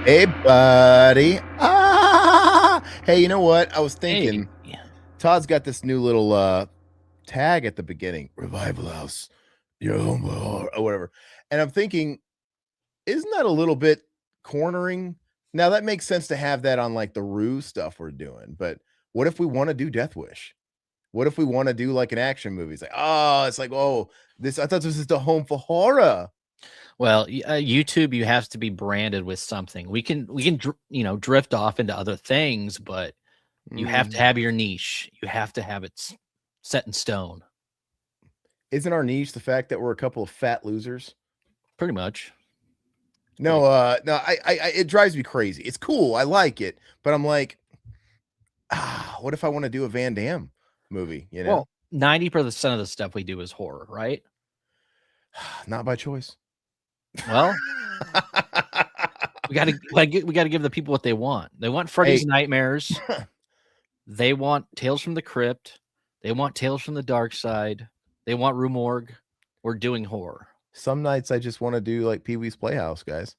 Hey, buddy. Hey, you know what? I was Hey, thinking Todd's got this new little tag at the beginning, Revival House, your home or whatever. And I'm thinking, isn't that a little bit cornering? Now that makes sense to have that on like the Rue stuff we're doing, but what if we want to do Death Wish? What if we want to do like an action movie? It's like, it's like, I thought this is the home for horror. well, YouTube, you have to be branded with something. We can, drift off into other things, but you have to have your niche. You have to have it set in stone. Isn't our niche the fact that we're a couple of fat losers? Pretty much. No, no, I it drives me crazy. It's cool. I like it, but I'm like, what if I want to do a Van Damme movie, you know? Well, 90% of the stuff we do is horror, right? Not by choice. Well, we got to give the people what they want. They want Freddy's Nightmares. They want Tales from the Crypt. They want Tales from the Dark Side. They want Rue Morgue. We're doing horror. Some nights I just want to do like Pee-wee's Playhouse, guys.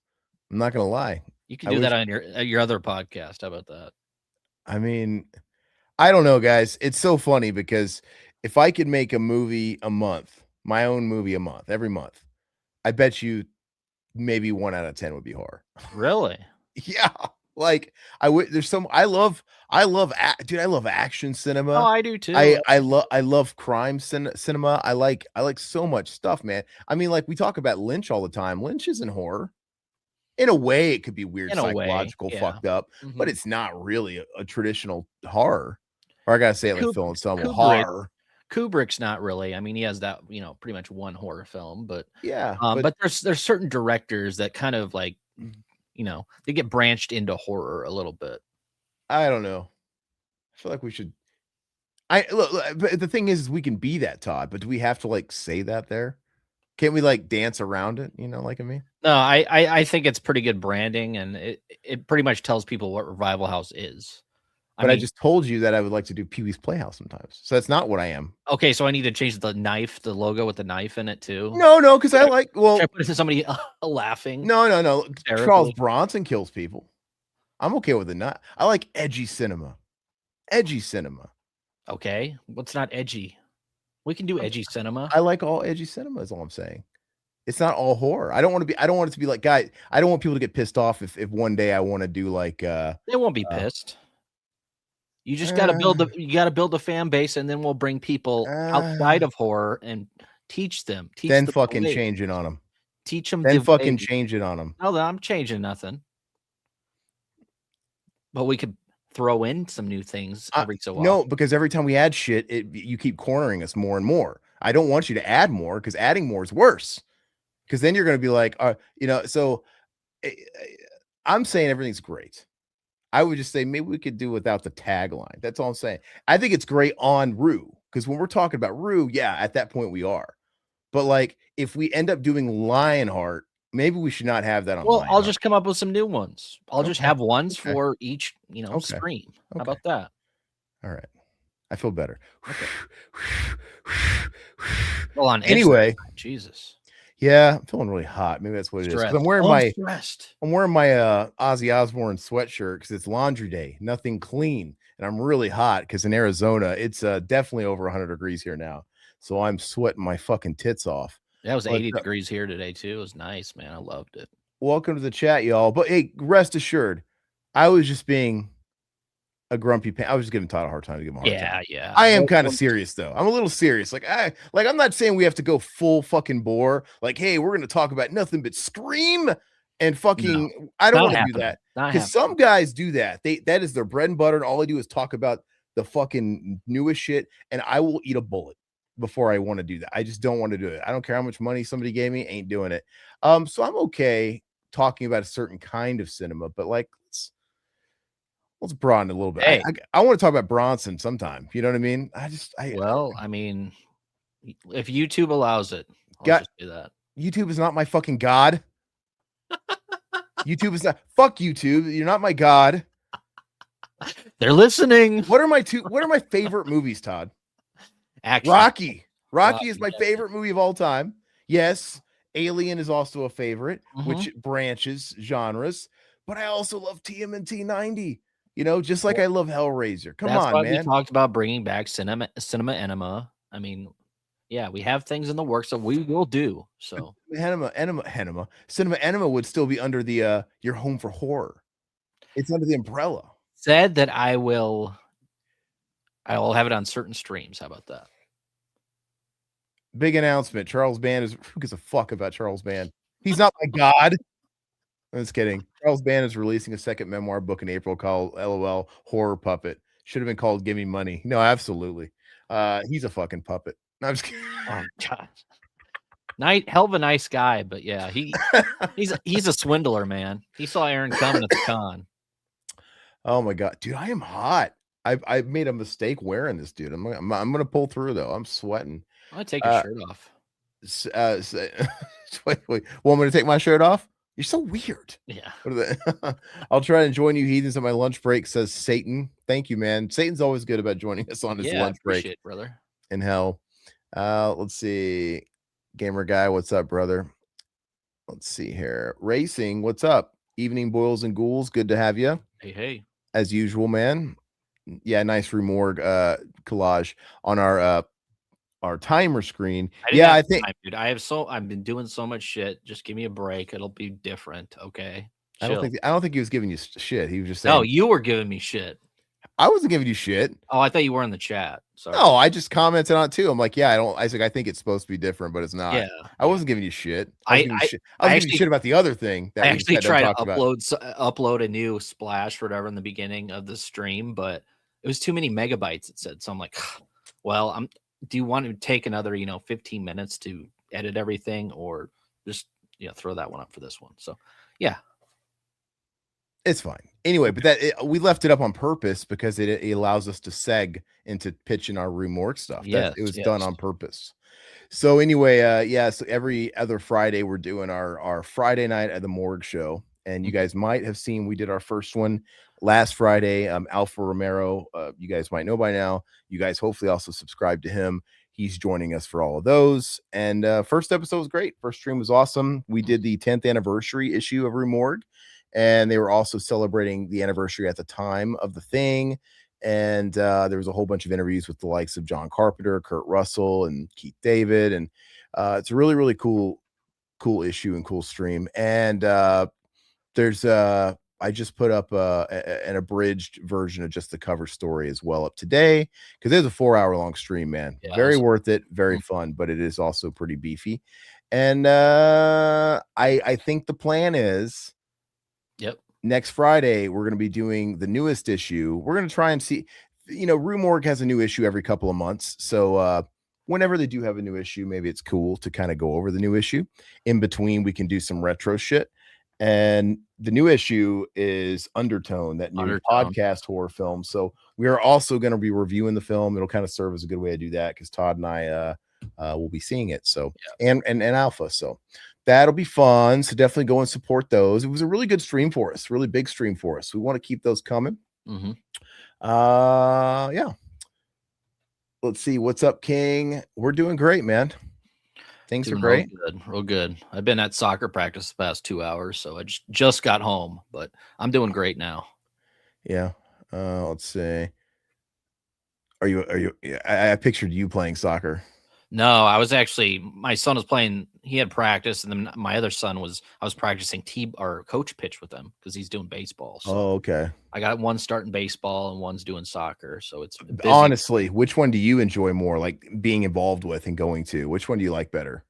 I'm not gonna lie. You can do that on your other podcast. How about that? I mean, I don't know, guys. It's so funny because if I could make a movie a month, my own movie a month, every month, I bet you maybe 1 out of 10 would be horror. Really? Yeah. Like I would. There's some. I love. Dude, I love action cinema. Oh, I do too. I love crime cinema. I like so much stuff, man. I mean, like we talk about Lynch all the time. Lynch isn't horror. In a way, it could be weird, psychological, fucked up, but it's not really a traditional horror. Or I gotta say it like Phil Anselmo, horror. Kubrick's not really. I mean, he has that, pretty much one horror film, but yeah. But there's certain directors that kind of like, they get branched into horror a little bit. I don't know. I feel like we should. Look, but the thing is we can be that, Todd. But do we have to like say that there? Can't we like dance around it? Like I mean. No, I think it's pretty good branding, and it pretty much tells people what Revival House is. But I just told you that I would like to do Pee-wee's Playhouse sometimes. So that's not what I am. Okay, so I need to change the logo with the knife in it too. No, because I like. Well, should I put it to somebody laughing? No. Charles Bronson kills people. I'm okay with it. Not. I like edgy cinema. Edgy cinema. Okay, what's not edgy? We can do edgy cinema. I like all edgy cinema. Is all I'm saying. It's not all horror. I don't want it to be like, guys. I don't want people to get pissed off if one day I want to do like. They won't be pissed. You just got to build a fan base, and then we'll bring people outside of horror and teach them. Then fucking change it on them. Teach them. Then fucking change it on them. No, I'm changing nothing. But we could throw in some new things every so often. No, because every time we add shit, you keep cornering us more and more. I don't want you to add more because adding more is worse. Because then you're going to be like, so I'm saying everything's great. I would just say maybe we could do without the tagline. That's all I'm saying. I think it's great on Rue because when we're talking about Rue, yeah, at that point we are. But like if we end up doing Lionheart, maybe we should not have that on. Well, I'll just come up with some new ones. I'll just have ones for each, screen. How about that? All right. I feel better. Okay. Well, on anyway, Jesus. Yeah, I'm feeling really hot. Maybe that's what it is. I'm wearing my Ozzy Osbourne sweatshirt because it's laundry day, nothing clean, and I'm really hot because in Arizona it's definitely over 100 degrees here now, so I'm sweating my fucking tits off. That was 80 degrees here today too. It was nice, man. I loved it. Welcome to the chat, y'all. But hey, rest assured, I was just being a grumpy I was just giving Todd a hard time to give him a hard time. Yeah. I am kind of serious though. I'm a little serious. Like I'm not saying we have to go full fucking bore. Like, hey, we're gonna talk about nothing but Scream and fucking. No, I don't want to do that because some guys do that. That is their bread and butter, and all they do is talk about the fucking newest shit. And I will eat a bullet before I want to do that. I just don't want to do it. I don't care how much money somebody gave me, ain't doing it. So I'm okay talking about a certain kind of cinema, but like let's broaden a little bit. Hey. I want to talk about Bronson sometime. You know what I mean? I mean, if YouTube allows it, I'll just do that. YouTube is not my fucking god. YouTube is not. Fuck YouTube. You're not my god. They're listening. What are my favorite movies, Todd? Action. Rocky is my favorite movie of all time. Yes, Alien is also a favorite, which branches genres. but I also love TMNT 90. You know, just like I love Hellraiser. Come That's on, why man. we talked about bringing back Cinema Enema. I mean, yeah, we have things in the works that we will do. So Cinema Enema would still be under the your home for horror. It's under the umbrella. Said that I will have it on certain streams. How about that? Big announcement. Charles Band is who gives a fuck about Charles Band? He's not my god. I'm just kidding. Charles Band is releasing a second memoir book in April called LOL Horror Puppet. Should have been called Give Me Money. No, absolutely. He's a fucking puppet. No, I'm just kidding. Oh god. Hell of a nice guy, but yeah, he's a swindler, man. He saw Aaron coming at the con. Oh my god, dude, I am hot. I've made a mistake wearing this, dude. I'm gonna pull through though. I'm sweating. I'm gonna take your shirt off. Wait. Well, I'm gonna take my shirt off. You're so weird. Yeah. I'll try and join you heathens on my lunch break, says Satan. Thank you, man. Satan's always good about joining us on his lunch break. It, brother. In hell. Let's see. Gamer guy, what's up, brother? Let's see here. Racing, what's up? Evening boils and ghouls. Good to have you. Hey. As usual, man. Yeah, nice remorgue collage on our timer screen. I think time, dude. I've been doing so much shit. Just give me a break. It'll be different. Okay. Chill. I don't think he was giving you shit. He was just saying. No, you were giving me shit. I wasn't giving you shit. Oh, I thought you were in the chat. Sorry. No, I just commented on it too. I'm like, yeah, I think it's supposed to be different, but it's not. Yeah. I wasn't giving you shit. I was giving you shit about the other thing. I actually tried to upload a new splash or whatever in the beginning of the stream, but it was too many megabytes, it said. So I'm like, well, do you want to take another, 15 minutes to edit everything, or just, throw that one up for this one? So yeah. It's fine. Anyway, but we left it up on purpose because it allows us to seg into pitching our remorgue stuff. It was done on purpose. So anyway, so every other Friday we're doing our Friday night at the morgue show. And you guys might have seen we did our first one last Friday. Alpha Romero, you guys might know by now. You guys hopefully also subscribe to him. He's joining us for all of those. And first episode was great. First stream was awesome. We did the 10th anniversary issue of Remorgue, and they were also celebrating the anniversary at the time of the thing. And there was a whole bunch of interviews with the likes of John Carpenter, Kurt Russell, and Keith David. And it's a really, really cool issue and cool stream. And there's I just put up an abridged version of just the cover story as well up today, because there's a 4-hour-long stream, man. Yeah, very worth it, very fun, but it is also pretty beefy. And I think the plan is, next Friday we're going to be doing the newest issue. We're going to try and see, Remorgue has a new issue every couple of months, so whenever they do have a new issue, maybe it's cool to kind of go over the new issue. In between, we can do some retro shit. And the new issue is Undertone, that new podcast horror film. So we are also going to be reviewing the film. It'll kind of serve as a good way to do that, because Todd and I will be seeing it. So and Alpha. So that'll be fun. So definitely go and support those. It was a really good stream for us, really big stream for us. We want to keep those coming. Yeah. Let's see. What's up, King? We're doing great, man. Things are great. Real good. I've been at soccer practice the past 2 hours, so I just got home, but I'm doing great now. Yeah. Let's see. Are you? I pictured you playing soccer. No, I was actually. My son was playing. He had practice, and then my other son was. I was practicing coach pitch with him because he's doing baseball. So okay. I got one starting baseball and one's doing soccer. So it's busy. Honestly, which one do you enjoy more, like being involved with and going to? Which one do you like better?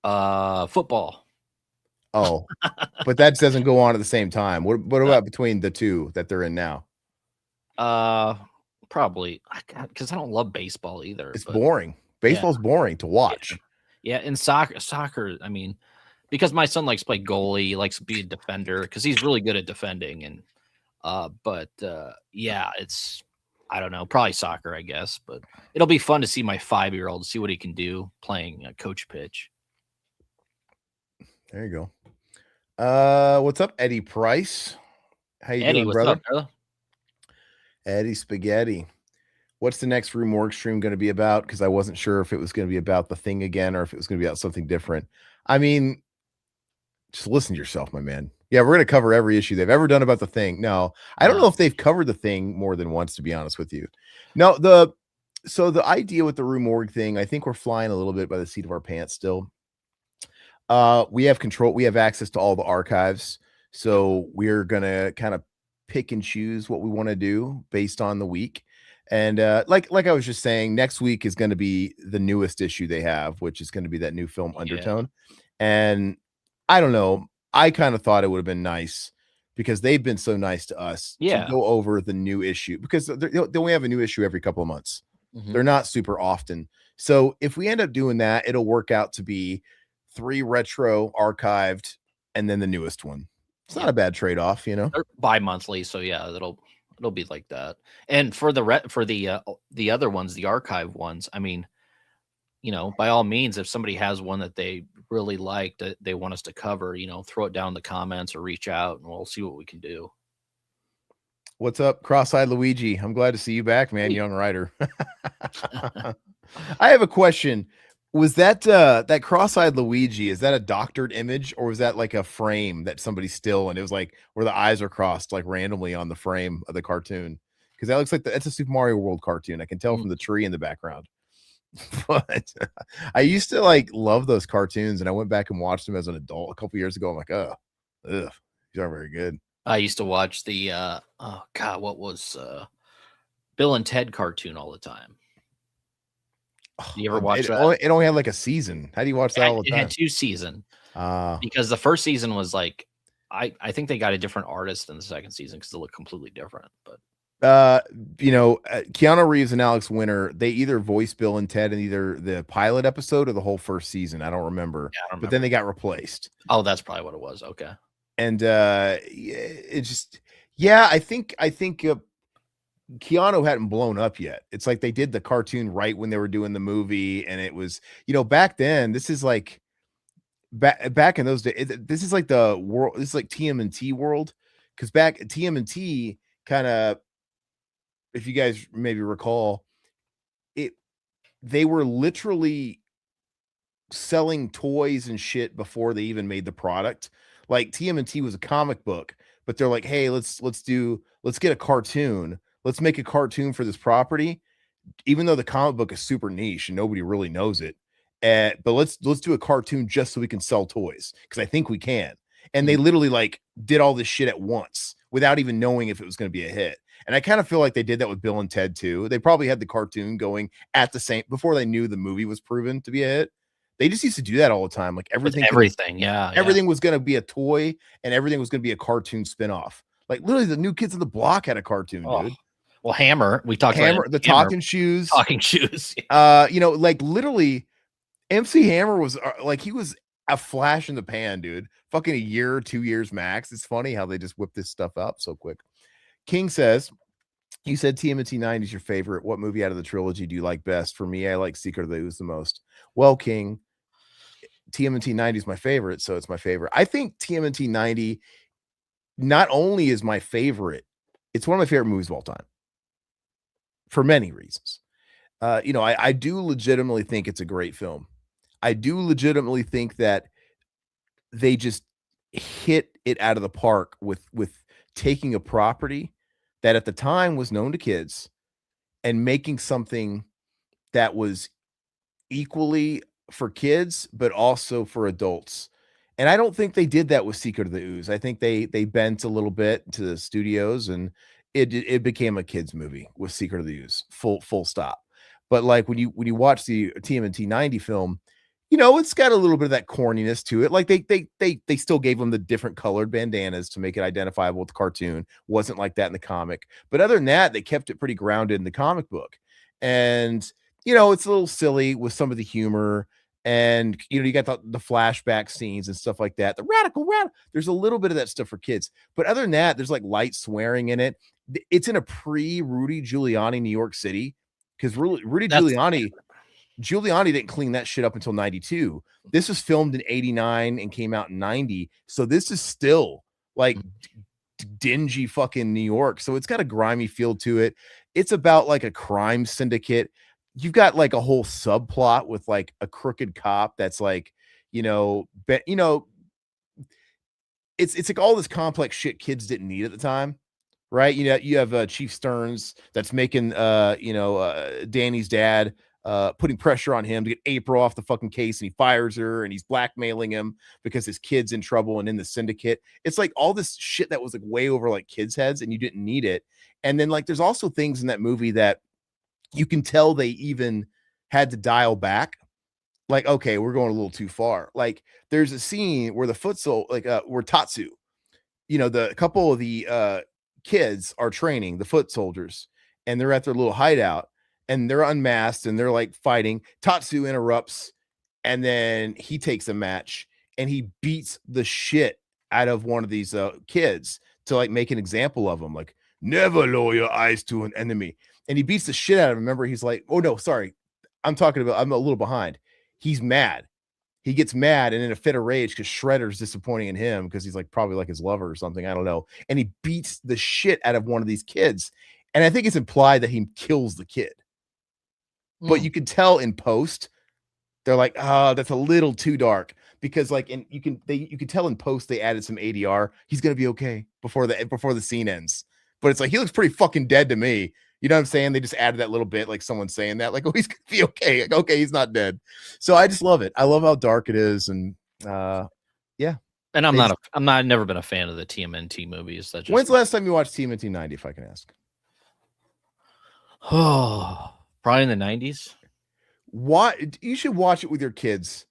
Football. Oh, but that doesn't go on at the same time. What about between the two that they're in now? Probably because I don't love baseball either. It's boring. Baseball's boring to watch. Yeah, and soccer. I mean, because my son likes to play goalie, he likes to be a defender because he's really good at defending. And it's, I don't know, probably soccer, I guess. But it'll be fun to see my 5-year-old, see what he can do playing coach pitch. There you go. What's up, Eddie Price? How you doing, brother? What's up, brother? Eddie Spaghetti. What's the next Remorgue stream going to be about? Because I wasn't sure if it was going to be about the thing again or if it was going to be about something different. I mean, just listen to yourself, my man. Yeah, we're gonna cover every issue they've ever done about the Thing. No, I don't know if they've covered the Thing more than once, to be honest with you. No, so the idea with the Rue Morgue thing, I think we're flying a little bit by the seat of our pants still. We have control, we have access to all the archives, so we're gonna kind of pick and choose what we want to do based on the week. And like I was just saying, next week is going to be the newest issue they have, which is going to be that new film Undertone. And I don't know, I kind of thought it would have been nice because they've been so nice to us to go over the new issue, because they only have a new issue every couple of months. They're not super often. So if we end up doing that, it'll work out to be 3 retro archived and then the newest one. It's not a bad trade-off, you know. They're bi-monthly, so yeah, it'll be like that. And for the other ones, the archive ones, I mean, you know, by all means, if somebody has one that they really like that they want us to cover, you know, throw it down in the comments or reach out and we'll see what we can do. What's up, Cross-Eyed Luigi? I'm glad to see you back, man, young writer. I have a question. Was that that Cross-Eyed Luigi, is that a doctored image, or was that like a frame that somebody still, and it was like where the eyes are crossed like randomly on the frame of the cartoon? Because that looks like that's a Super Mario World cartoon. I can tell from the tree in the background. But I used to like love those cartoons, and I went back and watched them as an adult a couple years ago. I'm like, ugh, these aren't very good. I used to watch the oh god, what was Bill and Ted cartoon all the time. You ever watch that? It only had like a season. How do you watch that all the time? It had 2 seasons. Because the first season was like, I think they got a different artist in the second season because they look completely different. But you know, Keanu Reeves and Alex Winter, they either voiced Bill and Ted in either the pilot episode or the whole first season. I don't remember. Yeah, I don't remember. But then they got replaced. Oh, that's probably what it was. Okay. And it just, yeah, I think Keanu hadn't blown up yet. It's like they did the cartoon right when they were doing the movie, and it was, you know, back then, this is like back in those days, this is like the world, this is like TMNT world, because back at TMNT, kind of, if you guys maybe recall, they were literally selling toys and shit before they even made the product. Like TMNT was a comic book, but they're like, hey, let's get a cartoon. Let's make a cartoon for this property, even though the comic book is super niche and nobody really knows it. But let's do a cartoon just so we can sell toys, because I think we can. And they literally like did all this shit at once without even knowing if it was going to be a hit. And I kind of feel like they did that with Bill and Ted too. They probably had the cartoon going at the same before they knew the movie was proven to be a hit. They just used to do that all the time. Like everything, everything was going to be a toy, and everything was going to be a cartoon spinoff. Like literally, the New Kids on the Block had a cartoon, dude. Well, Hammer, we talked about the Talking Shoes. Talking Shoes. You know, like literally, MC Hammer was like, he was a flash in the pan, dude. Fucking a year, 2 years max. It's funny how they just whip this stuff up so quick. King says, you said TMNT 9 is your favorite. What movie out of the trilogy do you like best? For me, I like Secret of the Ooze the most. Well, King, TMNT 90 is my favorite, so it's my favorite. I think TMNT 90 not only is my favorite, it's one of my favorite movies of all time for many reasons. You know, I do legitimately think it's a great film. I do legitimately think that they just hit it out of the park with taking a property that at the time was known to kids and making something that was equally for kids, but also for adults. And I don't think they did that with Secret of the Ooze. I think they bent a little bit to the studios, and it became a kids movie with Secret of the Ooze. Full stop. But like when you watch the TMNT 90 film, you know, it's got a little bit of that corniness to it. Like they still gave them the different colored bandanas to make it identifiable with the cartoon. Wasn't like that in the comic. But other than that, they kept it pretty grounded in the comic book. And you know, it's a little silly with some of the humor, and you know, you got the flashback scenes and stuff like that. The radical. There's a little bit of that stuff for kids, but other than that, there's like light swearing in it. It's in a pre-Rudy Giuliani New York City, because Rudy Giuliani didn't clean that shit up until 92. This was filmed in 89 and came out in 90. So this is still like dingy fucking New York. So it's got a grimy feel to it. It's about like a crime syndicate. You've got like a whole subplot with like a crooked cop that's like, you know, it's like all this complex shit kids didn't need at the time, right? You have Chief Stearns that's making Danny's dad putting pressure on him to get April off the fucking case, and he fires her, and he's blackmailing him because his kid's in trouble and in the syndicate. It's like all this shit that was like way over like kids' heads, and you didn't need it. And then like there's also things in that movie that you can tell they even had to dial back. Like, okay, we're going a little too far. Like, there's a scene where the where Tatsu, the couple of the kids are training the foot soldiers, and they're at their little hideout, and they're unmasked, and they're like fighting. Tatsu interrupts, and then he takes a match, and he beats the shit out of one of these kids to like make an example of him. Like, never lower your eyes to an enemy. And he beats the shit out of him. Remember, he's like, oh no, sorry. I'm a little behind. He's mad. He gets mad and in a fit of rage because Shredder's disappointing in him because he's like probably like his lover or something. I don't know. And he beats the shit out of one of these kids. And I think it's implied that he kills the kid. But you can tell in post, they're like, oh, that's a little too dark. Because like, and you can tell in post they added some ADR. He's gonna be okay before the scene ends. But it's like he looks pretty fucking dead to me. You know what I'm saying? They just added that little bit, like someone saying that, like, oh, he's gonna be okay. Like, okay, he's not dead. So I just love it. I love how dark it is, and yeah. And I've never been a fan of the TMNT movies. When's the last time you watched TMNT 90, if I can ask? Oh, probably in the 90s. What you should watch it with your kids.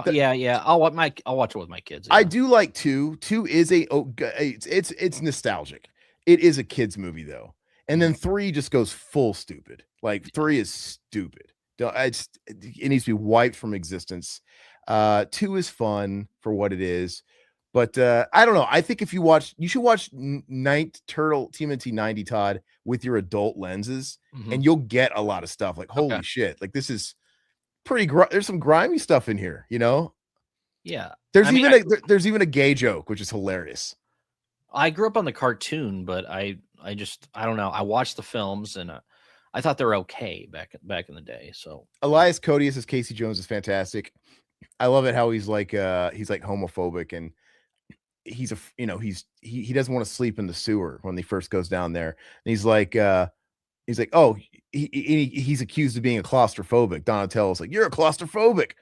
Yeah. I'll watch it with my kids. Yeah. I do like 2. 2 is it's nostalgic. It is a kids movie though. And then 3 just goes full stupid. Like 3 is stupid. It needs to be wiped from existence. 2 is fun for what it is. But I don't know. I think if you should watch Night Turtle TMNT 90, Todd, with your adult lenses, and you'll get a lot of stuff. Like, holy shit. Like, this is pretty there's some grimy stuff in here, Yeah. There's even a gay joke, which is hilarious. I grew up on the cartoon, but I don't know. I watched the films and I thought they were okay back in the day. So Elias Codius as Casey Jones is fantastic. I love it how he's like homophobic, and he doesn't want to sleep in the sewer when he first goes down there. And he's like, oh, he's accused of being a claustrophobic. Donatello's like, you're a claustrophobic.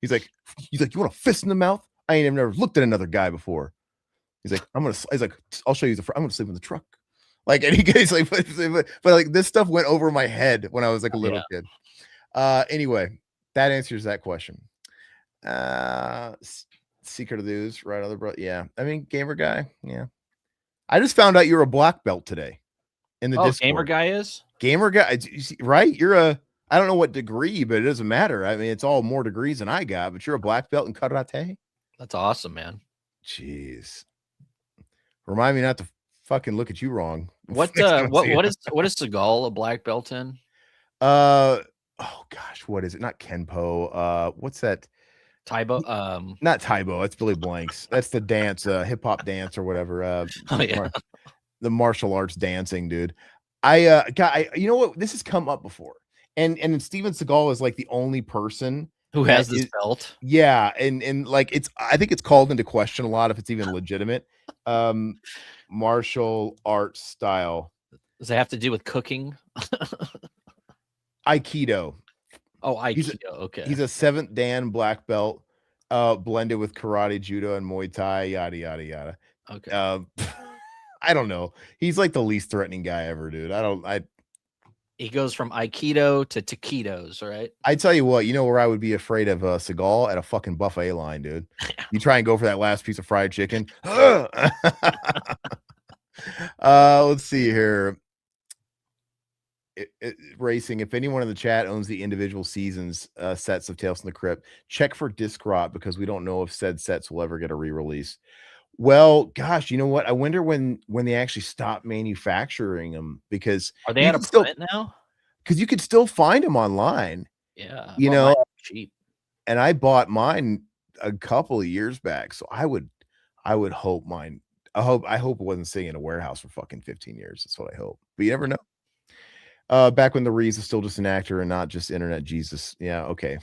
He's like, you want a fist in the mouth? I ain't never looked at another guy before. He's like, I'll show you I'm gonna sleep in the truck. Like, and he's like, but like this stuff went over my head when I was like a little kid. Anyway, that answers that question. Secret of the Ooze, right? Other bro, yeah. I mean, gamer guy, yeah. I just found out you're a black belt today in the Discord. Gamer guy, right? I don't know what degree, but it doesn't matter. I mean, it's all more degrees than I got, but you're a black belt in karate. That's awesome, man. Jeez. Remind me not to fucking look at you wrong. What is Seagal a black belt in? Oh gosh, what is it? Not Kenpo. What's that? Taibo. Not Taibo. That's Billy Blanks. That's the dance, hip hop dance or whatever. The martial arts dancing, dude. You know what? This has come up before, and Steven Seagal is like the only person who has this belt. Yeah, and like I think it's called into question a lot if it's even legitimate. Martial arts style. Does it have to do with cooking? Aikido. Oh, Aikido. Okay. He's a 7th Dan black belt, blended with karate, judo, and Muay Thai. Yada yada yada. Okay. I don't know. He's like the least threatening guy ever, dude. He goes from Aikido to taquitos, right? I tell you what, where I would be afraid of Seagal? At a fucking buffet line, dude. You try and go for that last piece of fried chicken. Let's see here. Racing. If anyone in the chat owns the individual seasons sets of Tales from the Crypt, check for disc rot because we don't know if said sets will ever get a re-release. Well, gosh, you know what? I wonder when they actually stop manufacturing them, because are they out of print now? Because you could still find them online. Yeah, cheap. And I bought mine a couple of years back, so I would hope mine. I hope it wasn't sitting in a warehouse for fucking 15 years. That's what I hope. But you never know. Back when the Reese is still just an actor and not just internet Jesus. Yeah, okay.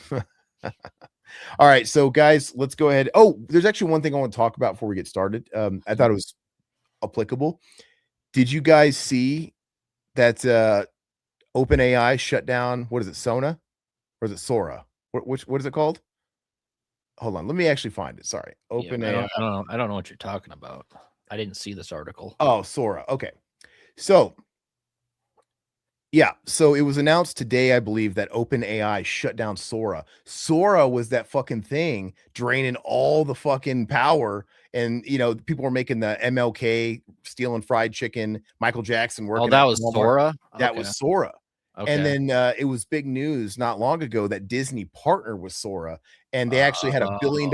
All right, so guys, let's go ahead. Oh, there's actually one thing I want to talk about before we get started. I thought it was applicable. Did you guys see that OpenAI shut down? What is it, Sona or is it Sora? What is it called? Hold on, let me actually find it. Sorry, OpenAI. I don't know what you're talking about. I didn't see this article. Oh, Sora. Okay, so yeah, so it was announced today, I believe, that OpenAI shut down Sora. Sora was that fucking thing draining all the fucking power, and people were making the MLK stealing fried chicken. Michael Jackson working. Oh, that was Sora. That was Sora. Okay. And then it was big news not long ago that Disney partnered with Sora, and they actually had $1 billion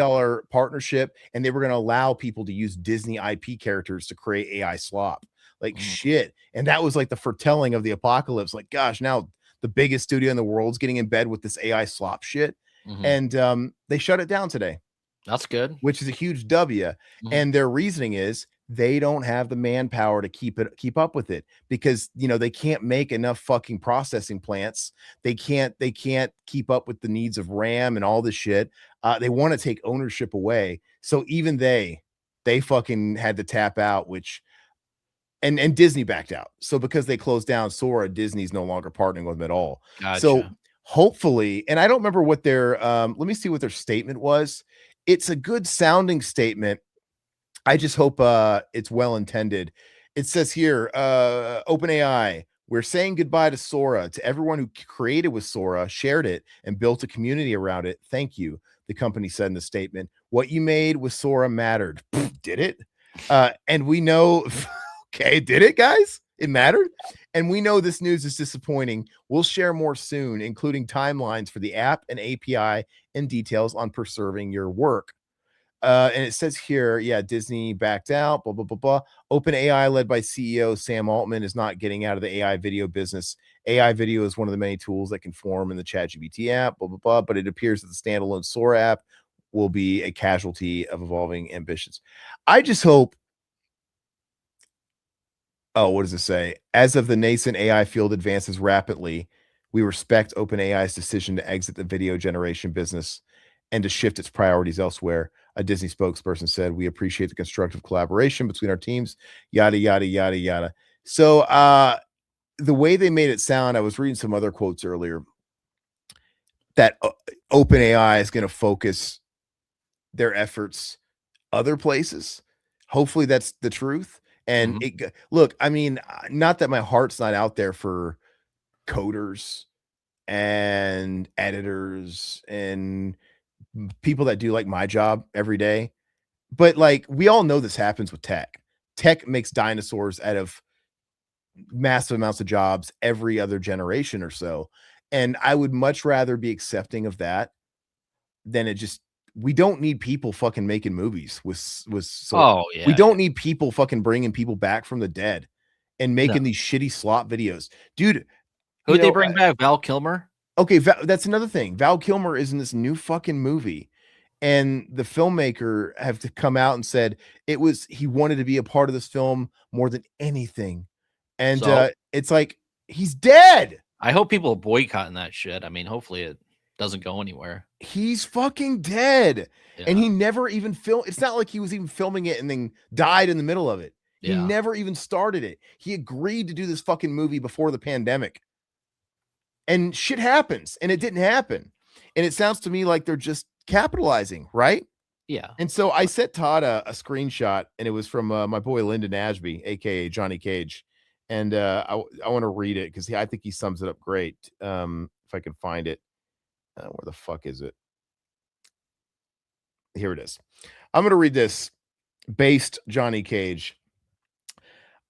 partnership, and they were going to allow people to use Disney IP characters to create AI slop. Like shit. And that was like the foretelling of the apocalypse. Like, gosh, now the biggest studio in the world's getting in bed with this AI slop shit. And they shut it down today. That's good. Which is a huge W. And their reasoning is they don't have the manpower to keep up with it because they can't make enough fucking processing plants. They can't keep up with the needs of RAM and all this shit. They want to take ownership away. So even they fucking had to tap out, which and Disney backed out. So because they closed down Sora, Disney's no longer partnering with them at all. Gotcha. So hopefully, and I don't remember what their let me see what their statement was. It's a good sounding statement. I just hope it's well intended. It says here, OpenAI, we're saying goodbye to Sora, to everyone who created with Sora, shared it, and built a community around it. Thank you, the company said in the statement. What you made with Sora mattered. Did it? And we know, okay, did it, guys? It mattered. And we know this news is disappointing. We'll share more soon, including timelines for the app and API and details on preserving your work. And it says here, yeah, Disney backed out, blah, blah, blah, blah. OpenAI, led by CEO Sam Altman, is not getting out of the AI video business. AI video is one of the many tools that can form in the ChatGPT app, blah, blah, blah. But it appears that the standalone Sora app will be a casualty of evolving ambitions. I just hope. Oh, what does it say? As of the nascent AI field advances rapidly, we respect OpenAI's decision to exit the video generation business and to shift its priorities elsewhere. A Disney spokesperson said, we appreciate the constructive collaboration between our teams, yada, yada, yada, yada. So the way they made it sound, I was reading some other quotes earlier, that OpenAI is going to focus their efforts other places. Hopefully that's the truth. And look, I mean, not that my heart's not out there for coders and editors and people that do like my job every day. But like, we all know this happens with tech. Tech makes dinosaurs out of massive amounts of jobs every other generation or so. And I would much rather be accepting of that than we don't need people fucking making movies we don't need people fucking bringing people back from the dead and making these shitty slop videos, dude. Who'd they bring back? Val Kilmer? Okay, that's another thing. Val Kilmer is in this new fucking movie, and the filmmaker have to come out and said he wanted to be a part of this film more than anything. And it's like, he's dead. I hope people are boycotting that shit. I mean, hopefully it doesn't go anywhere. He's fucking dead. And he never even filmed. It's not like he was even filming it and then died in the middle of it. He never even started it. He agreed to do this fucking movie before the pandemic. And shit happens, and it didn't happen. And it sounds to me like they're just capitalizing, right? Yeah. And so I sent Todd a screenshot, and it was from my boy Lyndon Ashby, aka Johnny Cage. And I want to read it because I think he sums it up great. If I can find it. Where the fuck is it? Here it is. I'm going to read this. Based Johnny Cage.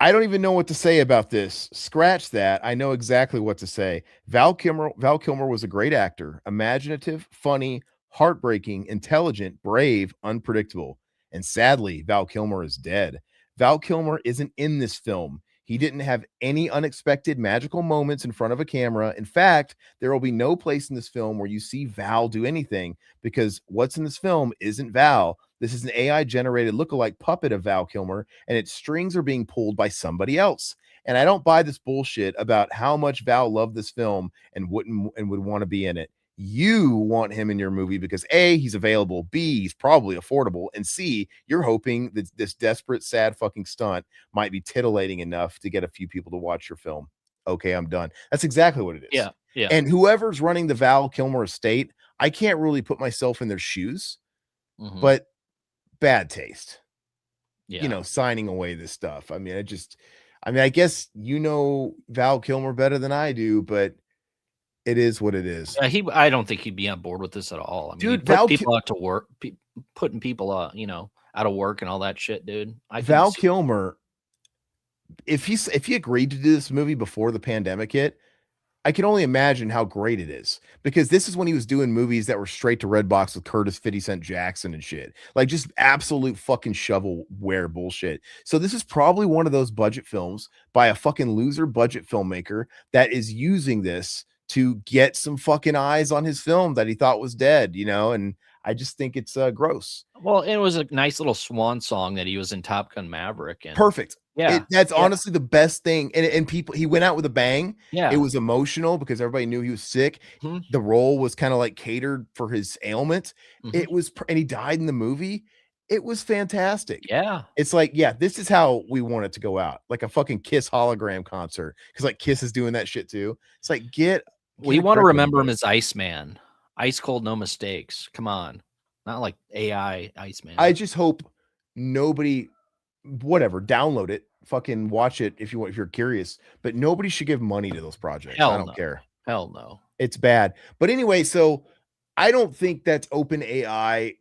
I don't even know what to say about this. Scratch that. I know exactly what to say. Val Kilmer was a great actor. Imaginative, funny, heartbreaking, intelligent, brave, unpredictable. And sadly, Val Kilmer is dead. Val Kilmer isn't in this film. He didn't have any unexpected magical moments in front of a camera. In fact, there will be no place in this film where you see Val do anything, because what's in this film isn't Val. This is an AI-generated lookalike puppet of Val Kilmer, and its strings are being pulled by somebody else. And I don't buy this bullshit about how much Val loved this film and would want to be in it. You want him in your movie because A, he's available, B, he's probably affordable, and C, you're hoping that this desperate, sad fucking stunt might be titillating enough to get a few people to watch your film. Okay, I'm done. That's exactly what it is. Yeah. And whoever's running the Val Kilmer estate, I can't really put myself in their shoes, but bad taste. Yeah. Signing away this stuff. I mean, I guess Val Kilmer better than I do, but it is what it is. I don't think he'd be on board with this at all. I mean, dude, people out to work, putting people out of work and all that shit, dude. Val Kilmer, if he agreed to do this movie before the pandemic hit, I can only imagine how great it is, because this is when he was doing movies that were straight to Redbox with Curtis 50 Cent Jackson and shit, like just absolute fucking shovelware bullshit. So this is probably one of those budget films by a fucking loser budget filmmaker that is using this to get some fucking eyes on his film that he thought was dead, and I just think it's gross. Well, it was a nice little swan song that he was in Top Gun Maverick. And perfect. Yeah, that's honestly the best thing. And people, he went out with a bang. Yeah, it was emotional because everybody knew he was sick. The role was kind of like catered for his ailment. It was, and he died in the movie. It was fantastic. Yeah, it's like, yeah, this is how we want it to go out, like a fucking Kiss hologram concert, because like Kiss is doing that shit too. It's like, we want to remember him as Iceman, ice cold, no mistakes. Come on, not like AI Iceman. I just hope nobody, whatever, download it, fucking watch it if you're curious, but nobody should give money to those projects. I don't care. Hell no. It's bad. But anyway, so I don't think that OpenAI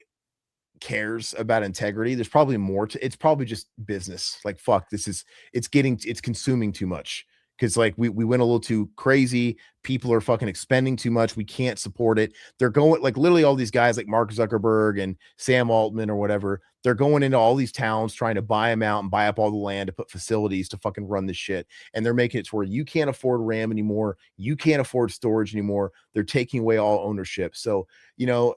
cares about integrity. There's probably more to it's probably just business. Like, fuck, it's consuming too much. Because like we went a little too crazy. People are fucking expending too much. We can't support it. They're going, like, literally all these guys like Mark Zuckerberg and Sam Altman or whatever. They're going into all these towns trying to buy them out and buy up all the land to put facilities to fucking run this shit. And they're making it to where you can't afford RAM anymore. You can't afford storage anymore. They're taking away all ownership. So, well,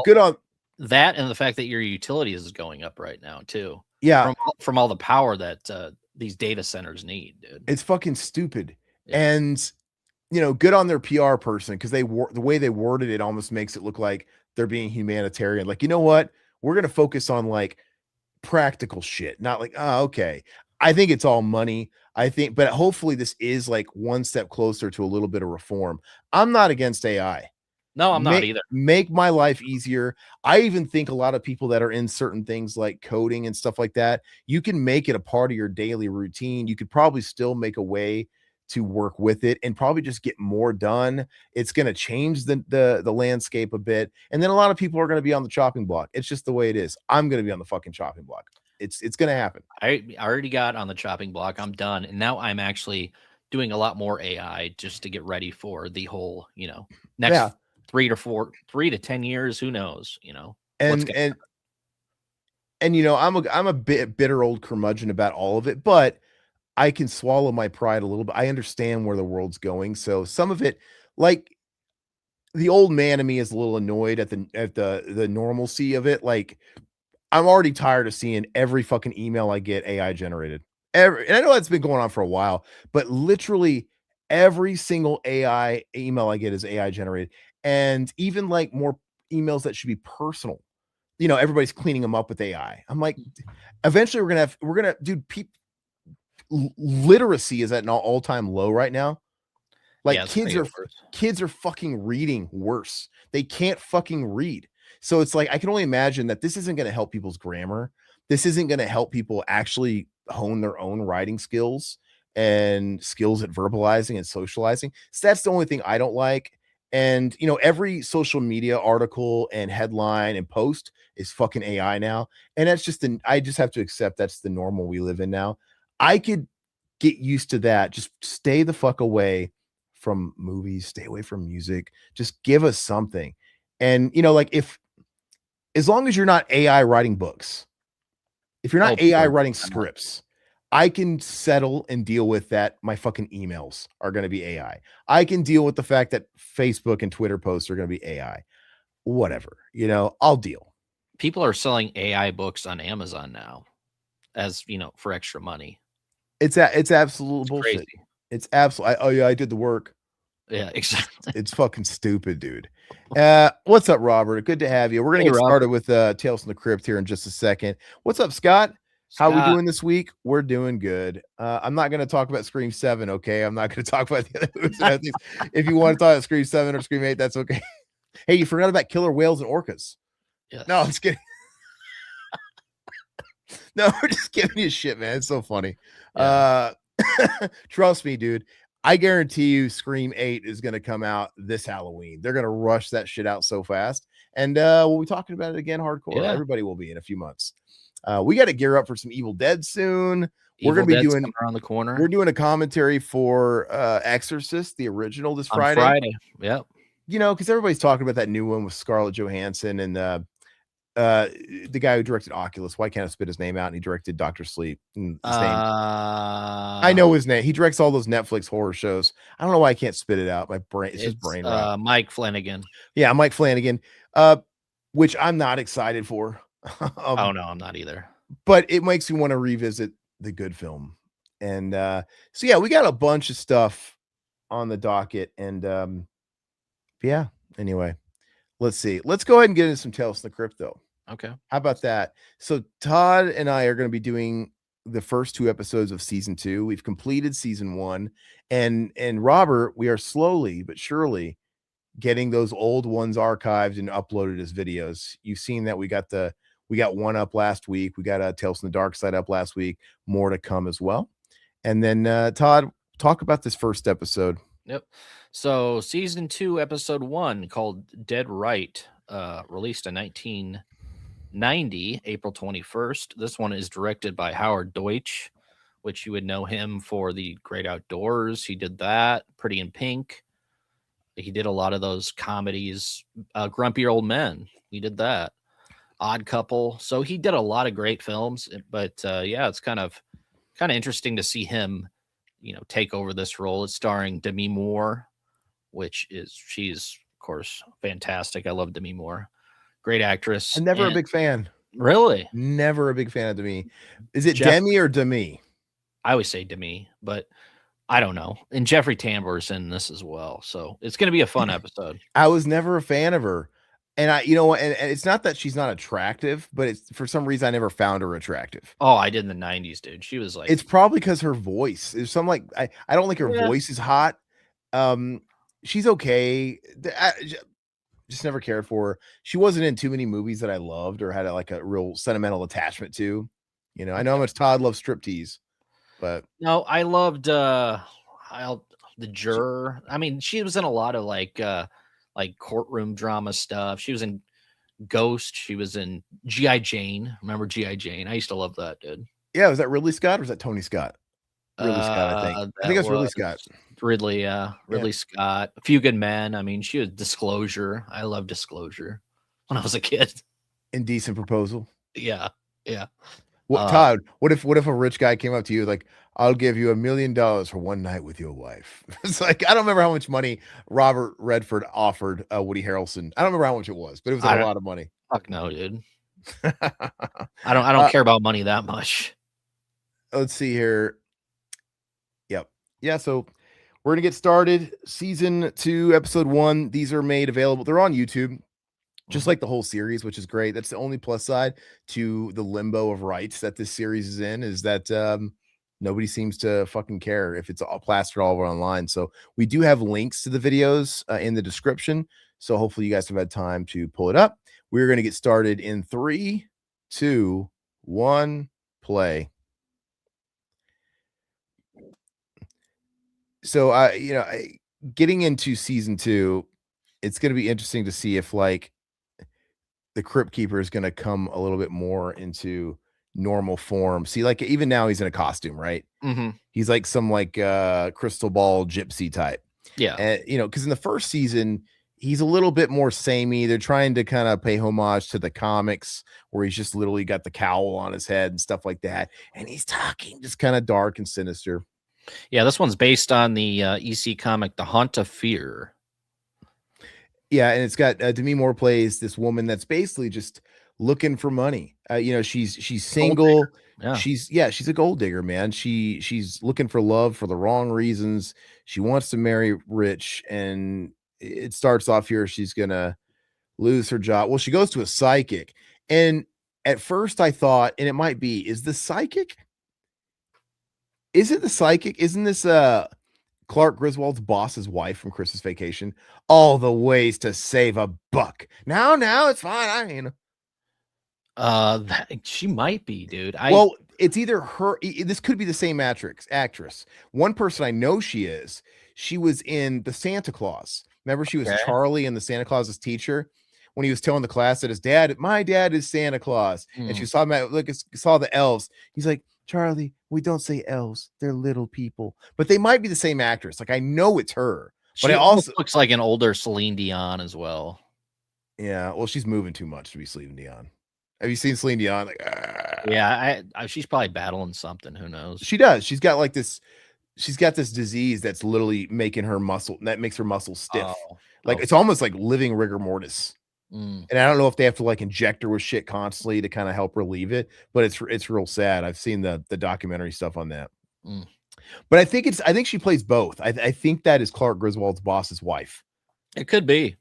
good on that, and the fact that your utilities is going up right now too. Yeah, from all the power that these data centers need, dude. It's fucking stupid. Yeah. And good on their PR person, because the way they worded it almost makes it look like they're being humanitarian. Like, you know what? We're going to focus on like practical shit, not like, oh, okay. I think it's all money. But hopefully this is like one step closer to a little bit of reform. I'm not against AI. No, I'm not either. Make my life easier. I even think a lot of people that are in certain things like coding and stuff like that, you can make it a part of your daily routine. You could probably still make a way to work with it and probably just get more done. It's going to change the landscape a bit. And then a lot of people are going to be on the chopping block. It's just the way it is. I'm going to be on the fucking chopping block. It's going to happen. I already got on the chopping block. I'm done. And now I'm actually doing a lot more AI just to get ready for the whole, next 3 to 10 years, who knows, and I'm a bit bitter old curmudgeon about all of it, but I can swallow my pride a little bit. I understand where the world's going. So some of it, like, the old man in me is a little annoyed at the normalcy of it. Like, I'm already tired of seeing every fucking email I get AI generated. And I know that's been going on for a while, but literally every single AI email I get is AI generated. And even like more emails that should be personal, everybody's cleaning them up with AI. I'm like, eventually dude, literacy is at an all-time low right now. Like, kids are fucking reading worse. They can't fucking read. So it's like, I can only imagine that this isn't going to help people's grammar. This isn't going to help people actually hone their own writing skills and skills at verbalizing and socializing. So that's the only thing I don't like. And, every social media article and headline and post is fucking AI now. And that's just I just have to accept that's the normal we live in now. I could get used to that. Just stay the fuck away from movies, stay away from music. Just give us something. And, like, as long as you're not AI writing books, if you're not AI writing scripts, I can settle and deal with that. My fucking emails are going to be AI. I can deal with the fact that Facebook and Twitter posts are going to be AI. Whatever, I'll deal. People are selling AI books on Amazon now as, for extra money. It's absolute bullshit. Crazy. It's absolutely. Oh yeah, I did the work. Yeah, exactly. It's fucking stupid, dude. What's up, Robert? Good to have you. We're gonna get started with Tales from the Crypt here in just a second. What's up, Scott? How are we doing this week? We're doing good. I'm not gonna talk about Scream 7, okay? I'm not gonna talk about the other movies. If you want to talk about Scream 7 or Scream 8, that's okay. Hey, you forgot about killer whales and orcas. Yes. No, I'm just kidding. No, we're just giving you shit, man. It's so funny. Yeah. Trust me, dude. I guarantee you Scream 8 is going to come out this Halloween. They're going to rush that shit out so fast. And we'll be talking about it again hardcore. Yeah. Everybody will be in a few months. We got to gear up for some Evil Dead soon. We're going to be doing around the corner. We're doing a commentary for Exorcist, the original, this Friday. Friday. Yep. You know, because everybody's talking about that new one with Scarlett Johansson and the guy who directed Oculus. Why can't I spit his name out? And he directed Dr. Sleep. I know his name. He directs all those Netflix horror shows. I don't know why I can't spit it out. My brain, it's just brain rot. Mike Flanagan. Yeah, Mike Flanagan. Which I'm not excited for. Oh no, I'm not either. But it makes me want to revisit the good film. And so yeah, we got a bunch of stuff on the docket. And yeah, anyway. Let's see. Let's go ahead and get into some Tales from the Crypt, though. Okay. How about that? So Todd and I are going to be doing the first 2 episodes of season 2. We've completed season 1, and Robert, we are slowly but surely getting those old ones archived and uploaded as videos. You've seen that we got one up last week. We got Tales from the Dark Side up last week. More to come as well. And then Todd, talk about this first episode. Yep. So season 2, episode 1, called Dead Right, released in 1990, April 21st. This one is directed by Howard Deutsch, which you would know him for The Great Outdoors. He did that. Pretty in Pink. He did a lot of those comedies. Grumpy Old Men. He did that. Odd Couple. So he did a lot of great films. But yeah, it's kind of interesting to see him, take over this role. It's starring Demi Moore, she's of course fantastic. I love Demi Moore, great actress. I'm never a big fan. Really? Never a big fan of Demi. Is it Demi or Demi? I always say Demi, but I don't know. And Jeffrey Tambor's in this as well, so it's going to be a fun episode. I was never a fan of her, and and it's not that she's not attractive, but it's for some reason I never found her attractive. Oh, I did in the 90s, dude. She was like, it's probably because her voice. There's some I don't think her voice is hot. She's okay. I just never cared for her. She wasn't in too many movies that I loved or had a real sentimental attachment to. I know how much Todd loves striptease, but no, I loved The Juror. I mean, she was in a lot of like courtroom drama stuff. She was in Ghost. She was in G.I. Jane. Remember G.I. Jane? I used to love that, dude. Yeah, was that Ridley Scott or was that Tony Scott? Ridley Scott, I think. I think that's Ridley Scott. Ridley Scott. A Few Good Men. I mean, she was Disclosure. I love Disclosure when I was a kid. Indecent Proposal. Yeah. Todd, what if a rich guy came up to you like, I'll give you $1 million for one night with your wife? It's like, I don't remember how much money Robert Redford offered Woody Harrelson. I don't remember how much it was, but it was a lot of money. Fuck no, dude. I don't care about money that much. Let's see here. Yep. Yeah, so we're gonna get started. Season 2, episode 1. These are made available. They're on YouTube, just like the whole series, which is great. That's the only plus side to the limbo of rights that this series is in, is that nobody seems to fucking care if it's all plastered all over online. So we do have links to the videos in the description. So hopefully you guys have had time to pull it up. We're going to get started in 3, 2, 1, play. So getting into season 2, it's going to be interesting to see if the Crypt Keeper is going to come a little bit more into normal form. See, even now he's in a costume, right? Mm-hmm. He's like some crystal ball gypsy type. Yeah. And, because in the first season, he's a little bit more samey. They're trying to kind of pay homage to the comics where he's just literally got the cowl on his head and stuff like that. And he's talking just kind of dark and sinister. Yeah, this one's based on the EC comic, The Haunt of Fear. Yeah, and it's got Demi Moore plays this woman that's basically just looking for money. She's single. Yeah. She's a gold digger, man. She's looking for love for the wrong reasons. She wants to marry rich, and it starts off here. She's gonna lose her job. Well, she goes to a psychic, and at first I thought, and it might be, is the psychic? Is it the psychic? Isn't this Clark Griswold's boss's wife from Christmas Vacation? All the ways to save a buck. Now it's fine. She might be, dude. Well, it's either her. This could be the same actress. One person I know she was in the Santa Claus. Remember, she was Charlie and the Santa Claus's teacher when he was telling the class that my dad is Santa Claus, and she saw the elves. He's like, Charlie, we don't say elves; they're little people. But they might be the same actress. Like I know it's her, but it also looks like an older Celine Dion as well. Yeah, well, she's moving too much to be Celine Dion. Have you seen Celine Dion? Yeah, she's probably battling something. Who knows? She does. She's got this disease that's literally making her muscle, that makes her muscle stiff. It's almost like living rigor mortis. And I don't know if they have to inject her with shit constantly to kind of help relieve it, but it's real sad. I've seen the documentary stuff on that. But I think she plays both. I think that is Clark Griswold's boss's wife. It could be.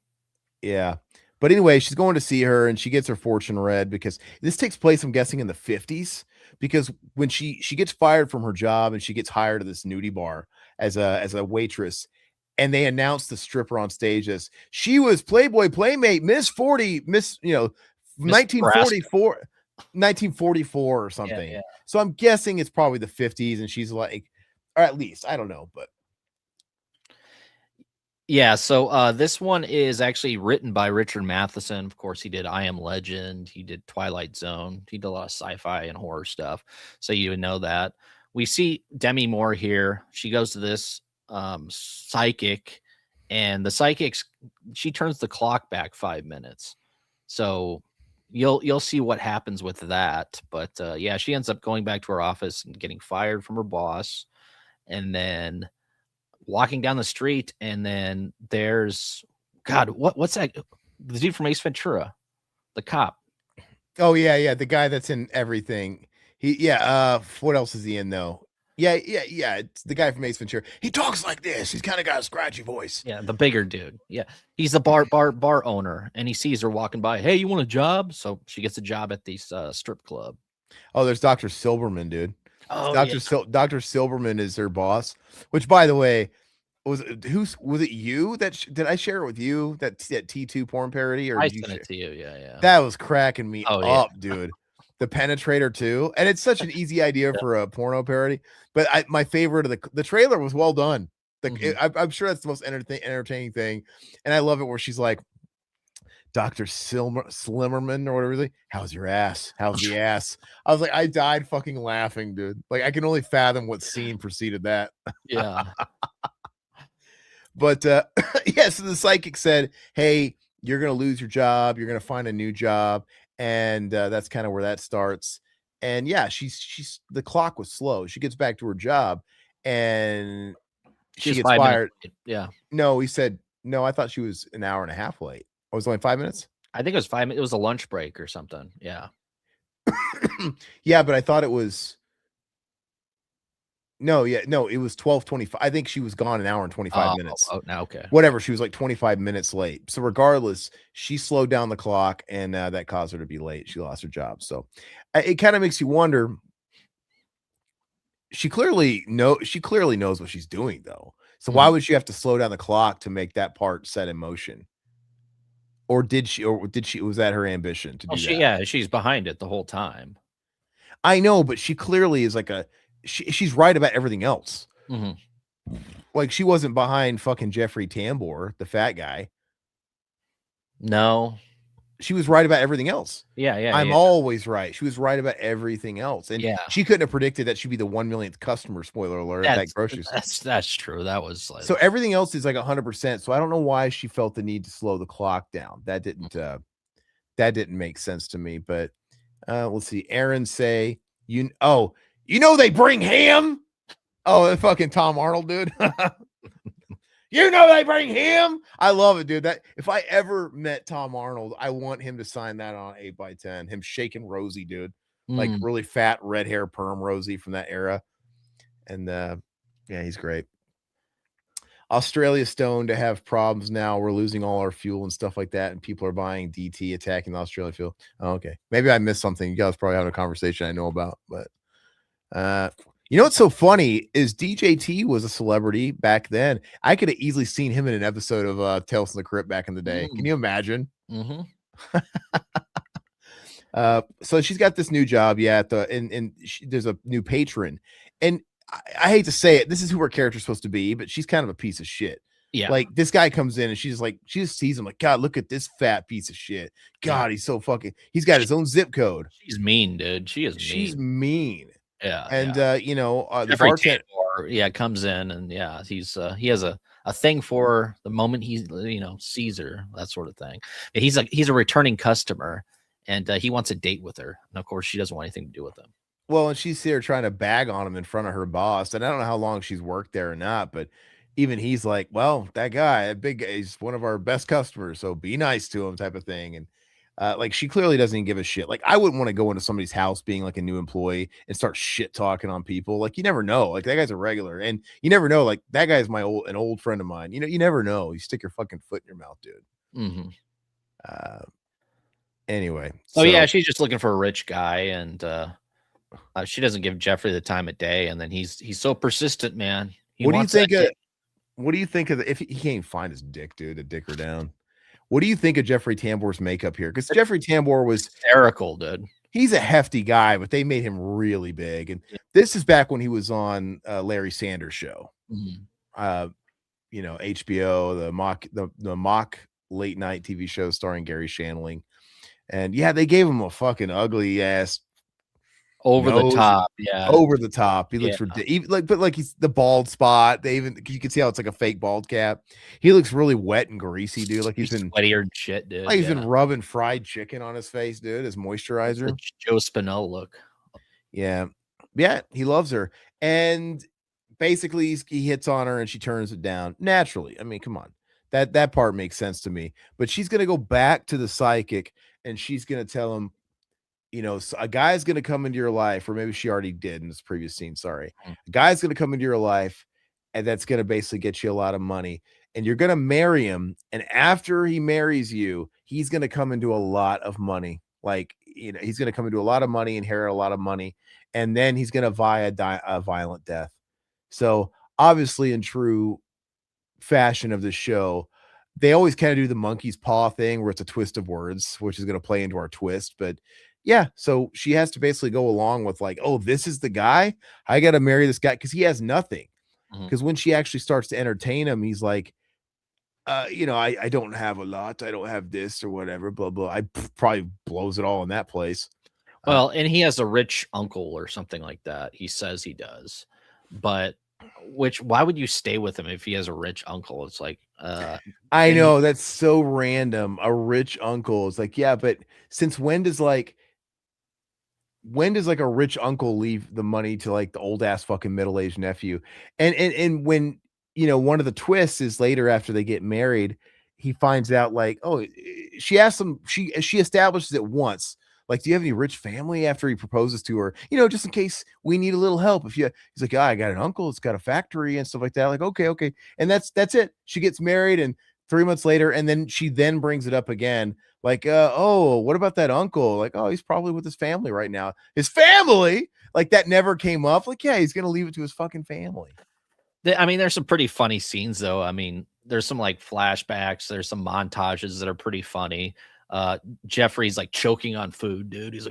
Yeah. But anyway, she's going to see her, and she gets her fortune read because this takes place, I'm guessing, in the 50s. Because when she gets fired from her job and she gets hired at this nudie bar as a waitress, and they announce the stripper on stage as she was Playboy Playmate Miss 1944 or something. Yeah. So I'm guessing it's probably the 50s, and she's like, or at least, I don't know, but. Yeah, so this one is actually written by Richard Matheson. Of course, he did I Am Legend. He did Twilight Zone. He did a lot of sci-fi and horror stuff. So you would know that. We see Demi Moore here. She goes to this psychic, and the psychics, she turns the clock back 5 minutes. So you'll see what happens with that. But yeah, she ends up going back to her office and getting fired from her boss, and then walking down the street, and then there's what's that? The dude from Ace Ventura, the cop. Oh yeah, the guy that's in everything. What else is he in though? Yeah. It's the guy from Ace Ventura. He talks like this. He's kind of got a scratchy voice. Yeah, the bigger dude. Yeah, he's the bar owner, and he sees her walking by. Hey, you want a job? So she gets a job at this strip club. Oh, there's Dr. Silberman, dude. Oh, Dr. Silberman is their boss. Which, by the way, was it you did I share it with you, that T2 porn parody, or I sent it to you? Yeah. That was cracking me up, dude. The Penetrator too, and it's such an easy idea for a porno parody. But my favorite of the trailer was well done. I'm sure that's the most entertaining thing, and I love it where she's like, Dr. Slimmerman or whatever. Like, how's your ass? How's the ass? I was like, I died fucking laughing, dude. Like, I can only fathom what scene preceded that. Yeah. But so the psychic said, hey, you're going to lose your job. You're going to find a new job. And that's kind of where that starts. And yeah, she's the clock was slow. She gets back to her job, and she gets fired. Yeah. No, he said, no, I thought she was an hour and a half late. Oh, it was only 5 minutes? I think it was 5 minutes. It was a lunch break or something. Yeah. Yeah, but I thought it was. No, it was 12:25. I think she was gone an hour and 25 minutes. Okay. Whatever. She was like 25 minutes late. So regardless, she slowed down the clock, and that caused her to be late. She lost her job. So it kind of makes you wonder. She clearly knows what she's doing, though. So why would she have to slow down the clock to make that part set in motion? Or did she? Was that her ambition to do that? Yeah, she's behind it the whole time. I know, but she clearly is she's right about everything else. Mm-hmm. Like, she wasn't behind fucking Jeffrey Tambor, the fat guy. No. She was right about everything else. Yeah. I'm always right. She was right about everything else. And yeah, she couldn't have predicted that she'd be the 1 millionth customer, spoiler alert, at that grocery store. That's true. That was so everything else is like 100%. So I don't know why she felt the need to slow the clock down. That didn't make sense to me. But let's see. Aaron say, they bring ham. Oh, the fucking Tom Arnold dude. You know they bring him. I love it, dude. That if I ever met Tom Arnold, I want him to sign that on 8x10. Him shaking Rosie, dude. Like really fat red hair perm Rosie from that era. And yeah, he's great. Australia's stoned to have problems now. We're losing all our fuel and stuff like that, and people are buying DT attacking the Australia fuel. Oh, okay. Maybe I missed something. You guys probably having a conversation I know about, but you know what's so funny is DJT was a celebrity back then. I could have easily seen him in an episode of Tales from the Crypt back in the day. Can you imagine? So she's got this new job, yeah. There's a new patron, and I hate to say it, this is who her character's supposed to be, but she's kind of a piece of shit. Yeah. Like this guy comes in and she's like, she just sees him like, God, look at this fat piece of shit. God, he's so fucking, he's got his own zip code. She's mean, dude. She's mean. Yeah. And you know, the bartender comes in and he has a thing for her the moment he sees her, that sort of thing. He's a returning customer and he wants a date with her. And of course she doesn't want anything to do with him. Well, and she's here trying to bag on him in front of her boss. And I don't know how long she's worked there or not, but even he's like, well, that guy, that big guy, he's one of our best customers. So be nice to him type of thing. And like she clearly doesn't even give a shit. Like I wouldn't want to go into somebody's house being like a new employee and start shit talking on people. Like you never know. Like that guy's a regular, and you never know. Like that guy's an old friend of mine. You know, you never know. You stick your fucking foot in your mouth, dude. Anyway. So yeah, she's just looking for a rich guy, and she doesn't give Jeffrey the time of day, and then he's so persistent, man. What do you think of if he can't find his dick, dude? To dick her down. What do you think of Jeffrey Tambor's makeup here? Because Jeffrey Tambor was hysterical, dude. He's a hefty guy, but they made him really big. And this is back when he was on Larry Sanders' show. You know, HBO, the mock late night TV show starring Gary Shandling. And yeah, they gave him a fucking ugly ass over the top. He looks ridiculous. But he's the bald spot. You can see how it's like a fake bald cap. He looks really wet and greasy, dude. Like he's been sweatier and shit, dude. Like he's been rubbing fried chicken on his face, dude, as moisturizer. Joe Spinell look. Yeah, he loves her, and basically he hits on her, and she turns it down naturally. I mean, come on, that part makes sense to me. But she's gonna go back to the psychic, and she's gonna tell him, you know, a guy's going to come into your life, or maybe she already did in this previous scene. Sorry. A guy's going to come into your life, and that's going to basically get you a lot of money, and you're going to marry him. And after he marries you, he's going to come into a lot of money. Like, you know, he's going to come into a lot of money, inherit a lot of money, and then he's going to die a violent death. So obviously, in true fashion of the show, they always kind of do the monkey's paw thing where it's a twist of words, which is going to play into our twist. But yeah, so she has to basically go along with like, oh, this is the guy. I got to marry this guy because he has nothing. Because when she actually starts to entertain him, he's like, you know, I don't have a lot. I don't have this or whatever, blah, blah. I probably blows it all in that place. Well, and he has a rich uncle or something like that. He says he does. But why would you stay with him if he has a rich uncle? It's like, I know that's so random. A rich uncle. It's like, yeah, but since when does like a rich uncle leave the money to like the old ass fucking middle-aged nephew? And when, you know, one of the twists is later after they get married, he finds out like, oh, she asks him, she establishes it once. Like, do you have any rich family after he proposes to her? You know, just in case we need a little help. He's like, I got an uncle, it's got a factory and stuff like that. Like, okay. And that's it. She gets married, and 3 months later, and then she brings it up again. Like, oh, what about that uncle? Like, oh, he's probably with his family right now. His family? Like, that never came up. Like, yeah, he's going to leave it to his fucking family. I mean, there's some pretty funny scenes, though. I mean, there's some, like, flashbacks. There's some montages that are pretty funny. Jeffrey's, like, choking on food, dude. He's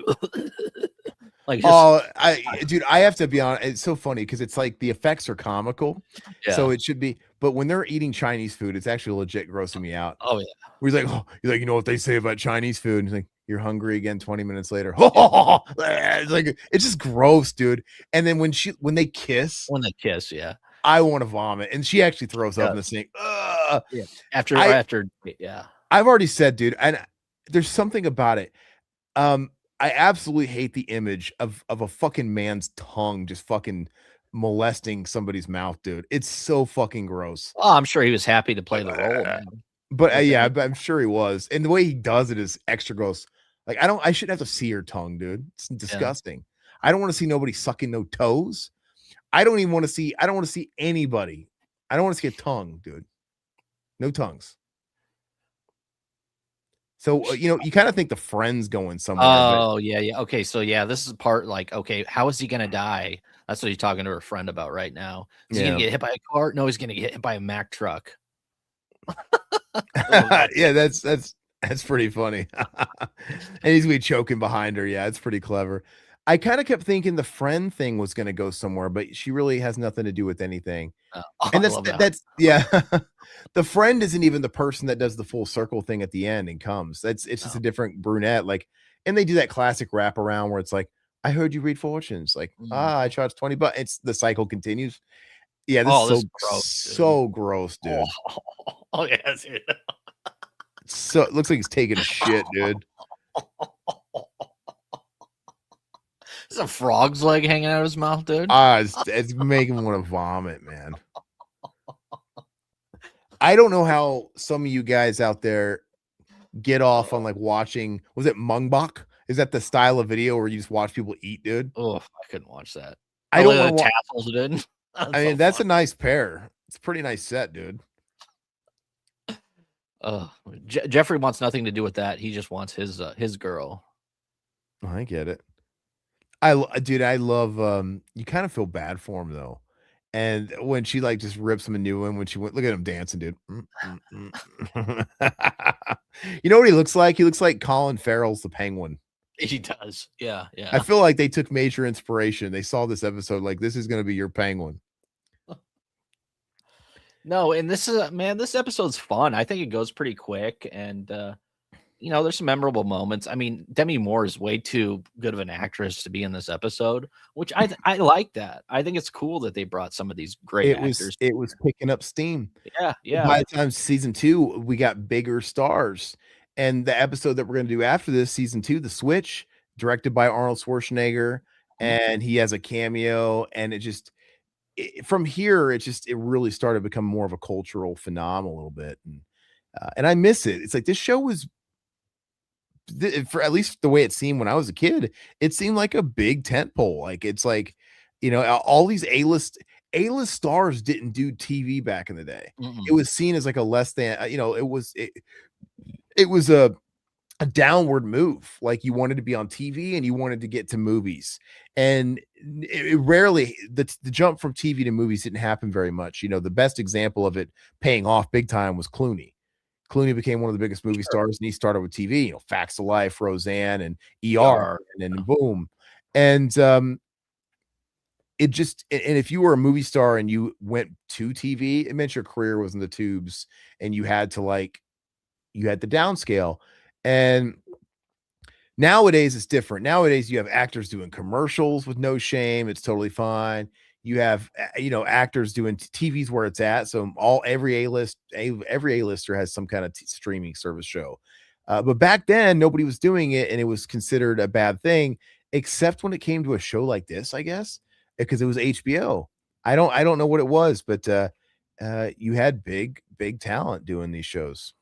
like... dude, I have to be honest. It's so funny because it's like the effects are comical. Yeah. So it should be... But when they're eating Chinese food, it's actually legit grossing me out. Oh, yeah. He's like, you know what they say about Chinese food? And he's like, you're hungry again 20 minutes later. It's like, it's just gross, dude. And then when they kiss, yeah, I want to vomit. And she actually throws up in the sink. Yeah. After, yeah. I've already said, dude, and there's something about it. I absolutely hate the image of a fucking man's tongue just fucking molesting somebody's mouth, dude. It's so fucking gross. Oh, I'm sure he was happy to play the role, man. But yeah, I'm sure he was. And the way he does it is extra gross. Like I shouldn't have to see her tongue, dude. It's disgusting. Yeah. I don't want to see nobody sucking no toes. I don't want to see anybody. I don't want to see a tongue, dude. No tongues. So, you kind of think the friend's going somewhere. Oh, yeah. Okay, so yeah, this is part like, okay, how is he gonna die? That's what he's talking to her friend about right now. Is he gonna get hit by a car? No, he's gonna get hit by a Mack truck. Yeah, that's pretty funny. And he's gonna be choking behind her. Yeah, it's pretty clever. I kind of kept thinking the friend thing was gonna go somewhere, but she really has nothing to do with anything. And that's yeah. The friend isn't even the person that does the full circle thing at the end and comes. It's just a different brunette. Like, and they do that classic wraparound where it's like, I heard you read fortunes. Like, I charge $20. It's the cycle continues. Yeah, this is so gross, dude. Oh yeah, dude. So it looks like he's taking a shit, dude. Is a frog's leg hanging out of his mouth, dude? It's making me want to vomit, man. I don't know how some of you guys out there get off on like watching. Was it mukbang? Is that the style of video where you just watch people eat, dude? Oh, I couldn't watch that. I don't want to tassels, dude. I mean, that's a nice pair. It's a pretty nice set, dude. Jeffrey wants nothing to do with that. He just wants his girl. Oh, I get it. I love you kind of feel bad for him though. And when she like just rips him a new one when she went, look at him dancing, dude. You know what he looks like? He looks like Colin Farrell's the Penguin. He does. Yeah. I feel like they took major inspiration. They saw this episode like this is going to be your Penguin. No, and this episode's fun. I think it goes pretty quick, and there's some memorable moments. I mean, Demi Moore is way too good of an actress to be in this episode, which I like that. I think it's cool that they brought some of these great actors. It was picking up steam. Yeah. By the time season 2, we got bigger stars. And the episode that we're going to do after this, season 2, The Switch, directed by Arnold Schwarzenegger, and he has a cameo, and from here, it really started to become more of a cultural phenomenon a little bit. And I miss it. It's like this show was, for at least the way it seemed when I was a kid, it seemed like a big tent pole. Like it's like, all these A-list stars didn't do TV back in the day. Mm-mm. It was seen as like a less than, it was a downward move. Like you wanted to be on TV and you wanted to get to movies, and it rarely the jump from TV to movies didn't happen very much. The best example of it paying off big time was Clooney. Clooney became one of the biggest movie stars, and he started with TV, Facts of Life, Roseanne, and ER, and then boom. And and if you were a movie star and you went to TV, it meant your career was in the tubes, and you had to downscale. And nowadays it's different. Nowadays you have actors doing commercials with no shame. It's totally fine. You have actors doing TV's where it's at. So every A-lister has some kind of streaming service show. But back then nobody was doing it, and it was considered a bad thing, except when it came to a show like this, I guess, because it was HBO. I don't know what it was, but you had big talent doing these shows.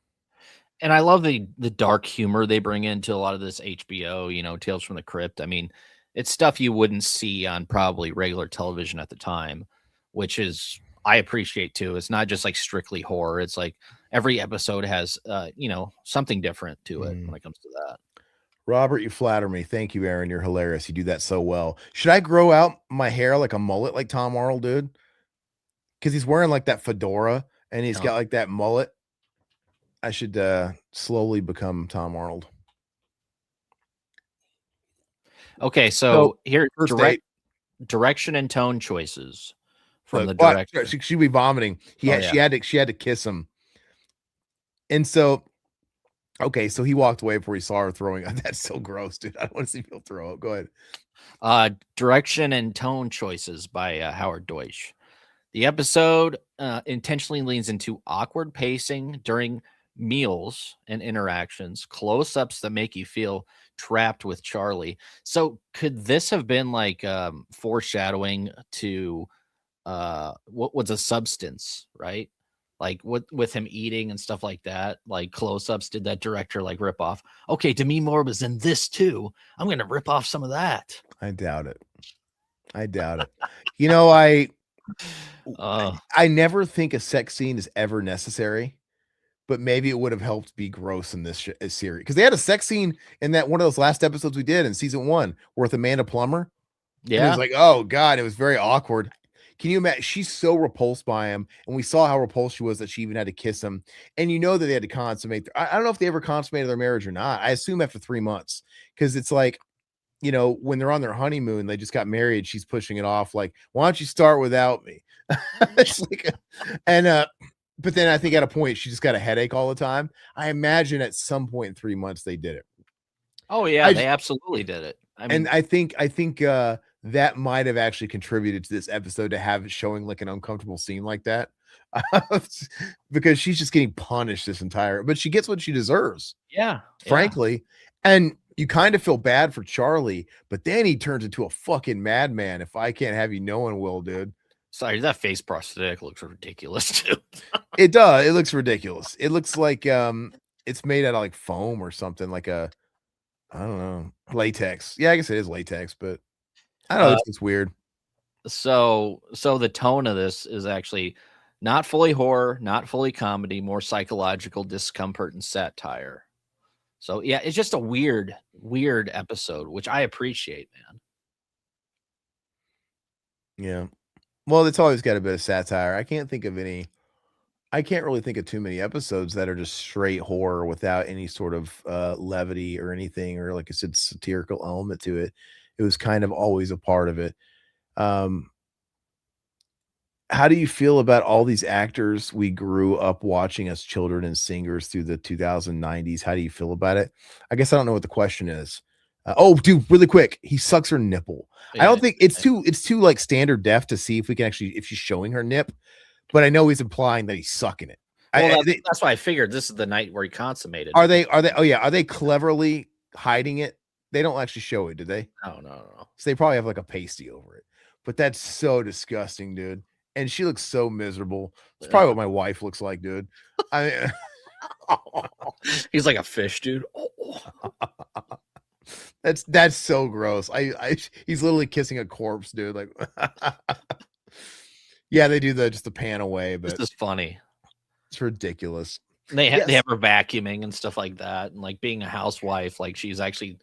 And I love the dark humor they bring into a lot of this HBO, Tales from the Crypt. I mean, it's stuff you wouldn't see on probably regular television at the time, which is I appreciate too. It's not just like strictly horror. It's like every episode has something different to it when it comes to that. Robert, you flatter me. Thank you, Aaron. You're hilarious. You do that so well. Should I grow out my hair like a mullet like Tom Arnold, dude? Because he's wearing like that fedora and he's got like that mullet. I should slowly become Tom Arnold. Okay, so here, direction and tone choices from the director. She'd be vomiting. She had to kiss him, and so so he walked away before he saw her throwing. That's so gross, dude. I don't want to see people throw up. Go ahead. Direction and tone choices by Howard Deutsch. The episode intentionally leans into awkward pacing during meals and interactions, close-ups that make you feel trapped with Charlie. So could this have been like foreshadowing to what was a substance, right? Like with him eating and stuff like that, like close-ups. Did that director like rip off? Okay, Demi Moore was in this too. I'm gonna rip off some of that. I doubt it. You know, I never think a sex scene is ever necessary, but maybe it would have helped be gross in this series, because they had a sex scene in that one of those last episodes we did in season 1 with Amanda Plummer. Yeah, and it was like, oh god, it was very awkward. Can you imagine? She's so repulsed by him, and we saw how repulsed she was that she even had to kiss him. And you know that they had to consummate. I don't know if they ever consummated their marriage or not. I assume after 3 months, because it's like, you know, when they're on their honeymoon, they just got married. She's pushing it off, like, why don't you start without me? It's like, but then I think at a point she just got a headache all the time. I imagine at some point in 3 months they did it. Oh yeah, they absolutely did it. I mean, and I think that might have actually contributed to this episode, to have it showing like an uncomfortable scene like that, because she's just getting punished this entire, but she gets what she deserves. Yeah, frankly. And you kind of feel bad for Charlie, but then he turns into a fucking madman. If I can't have you knowing, Will, dude. Sorry, that face prosthetic looks ridiculous too. It does. It looks ridiculous. It looks like it's made out of like foam or something, like I don't know, latex. Yeah, I guess it is latex, but I don't know. It's just weird. So the tone of this is actually not fully horror, not fully comedy, more psychological discomfort and satire. So yeah, it's just a weird episode, which I appreciate, man. Yeah. Well, it's always got a bit of satire. I can't really think of too many episodes that are just straight horror without any sort of levity or anything, or like I said, satirical element to it. It was kind of always a part of it. How do you feel about all these actors we grew up watching as children and singers through the 2090s? How do you feel about it? I guess I don't know what the question is. Oh, dude, really quick. He sucks her nipple. Yeah, I don't think it's too like standard def to see if we can actually, if she's showing her nip, but I know he's implying that he's sucking it. Well, that's why I figured this is the night where he consummated. Are they, oh yeah. Are they cleverly hiding it? They don't actually show it, do they? No. So they probably have like a pasty over it, but that's so disgusting, dude. And she looks so miserable. It's probably what my wife looks like, dude. He's like a fish, dude. That's so gross. He's literally kissing a corpse, dude. Like, yeah, they do just the pan away, but this is funny. It's ridiculous. They have her vacuuming and stuff like that, and like being a housewife, like she's actually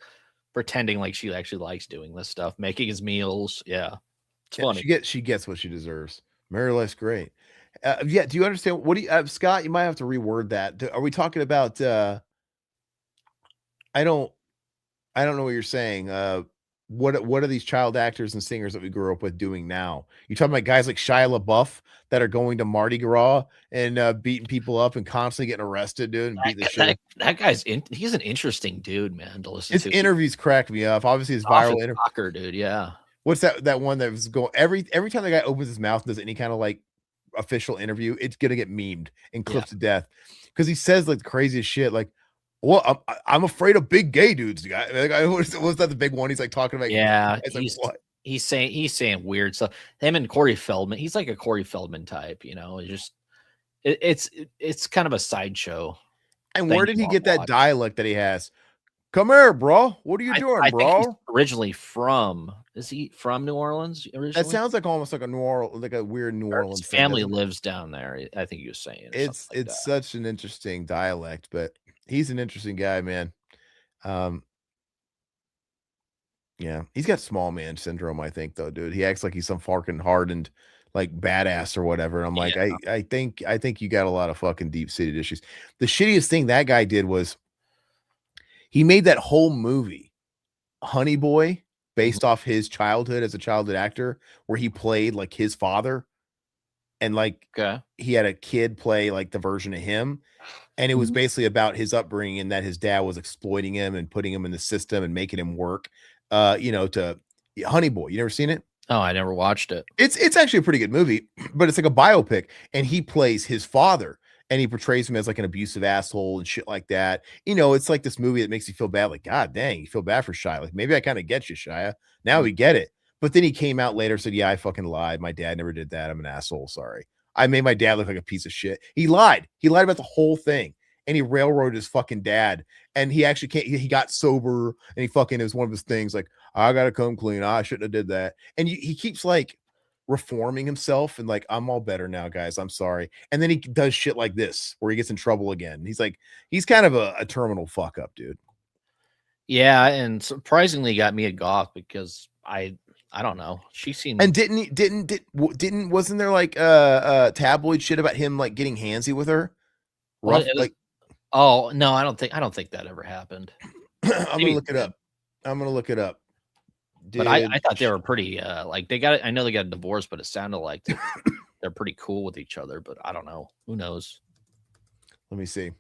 pretending like she actually likes doing this stuff, making his meals. Yeah, it's funny. She gets what she deserves. Married life's great. Yeah, do you understand? What do you, Scott? You might have to reword that. Are we talking about? I don't know what you're saying. What are these child actors and singers that we grew up with doing now? You talking about guys like Shia LaBeouf that are going to Mardi Gras and beating people up and constantly getting arrested, dude, and beating the shit. That guy's he's an interesting dude, man, to listen to. His interviews cracked me up. Obviously, his viral interview, dude. Yeah. What's that one that was going every time the guy opens his mouth and does any kind of like official interview, it's gonna get memed and clipped to death, because he says like the craziest shit, like, well, I'm afraid of big gay dudes. Guy, was that the big one? He's like talking about. Yeah, he's saying weird stuff. Him and Corey Feldman. He's like a Corey Feldman type, you know. It's kind of a sideshow. And where did he get that dialect that he has? Come here, bro. What are you doing, I bro? Think he's originally from. Is he from New Orleans? Originally? That sounds like almost like a New Orleans, like a weird New Orleans. His family lives down there. I think he was saying. It's such an interesting dialect, but he's an interesting guy, man. Yeah, he's got small man syndrome, I think, though, dude. He acts like he's some fucking hardened, like badass or whatever. And I'm like, I think you got a lot of fucking deep-seated issues. The shittiest thing that guy did was he made that whole movie, Honey Boy, based off his childhood as a childhood actor, where he played like his father, and like he had a kid play like the version of him. And it was basically about his upbringing and that his dad was exploiting him and putting him in the system and making him work, to Honey Boy. You never seen it? Oh, I never watched it. It's actually a pretty good movie, but it's like a biopic, and he plays his father, and he portrays him as like an abusive asshole and shit like that. You know, it's like this movie that makes you feel bad. Like, God dang, you feel bad for Shia. Like, maybe I kind of get you, Shia. Now we get it. But then he came out later, said, "Yeah, I fucking lied. My dad never did that. I'm an asshole. Sorry. I made my dad look like a piece of shit." He lied. He lied about the whole thing, and he railroaded his fucking dad. And he actually can't. He got sober, and he fucking, it was one of his things like, "I gotta come clean. I shouldn't have did that." And he keeps like reforming himself and like, "I'm all better now, guys. I'm sorry." And then he does shit like this where he gets in trouble again. He's like, he's kind of a terminal fuck up, dude. Yeah, and surprisingly got me a goth because I don't know. She seemed, and wasn't there like tabloid shit about him like getting handsy with her? well, Rough, like oh no, I don't think that ever happened. I'm gonna look it up. I'm gonna look it up. But I thought they were pretty like they got, I know they got a divorce, but it sounded like they're pretty cool with each other, but I don't know. Who knows? Let me see.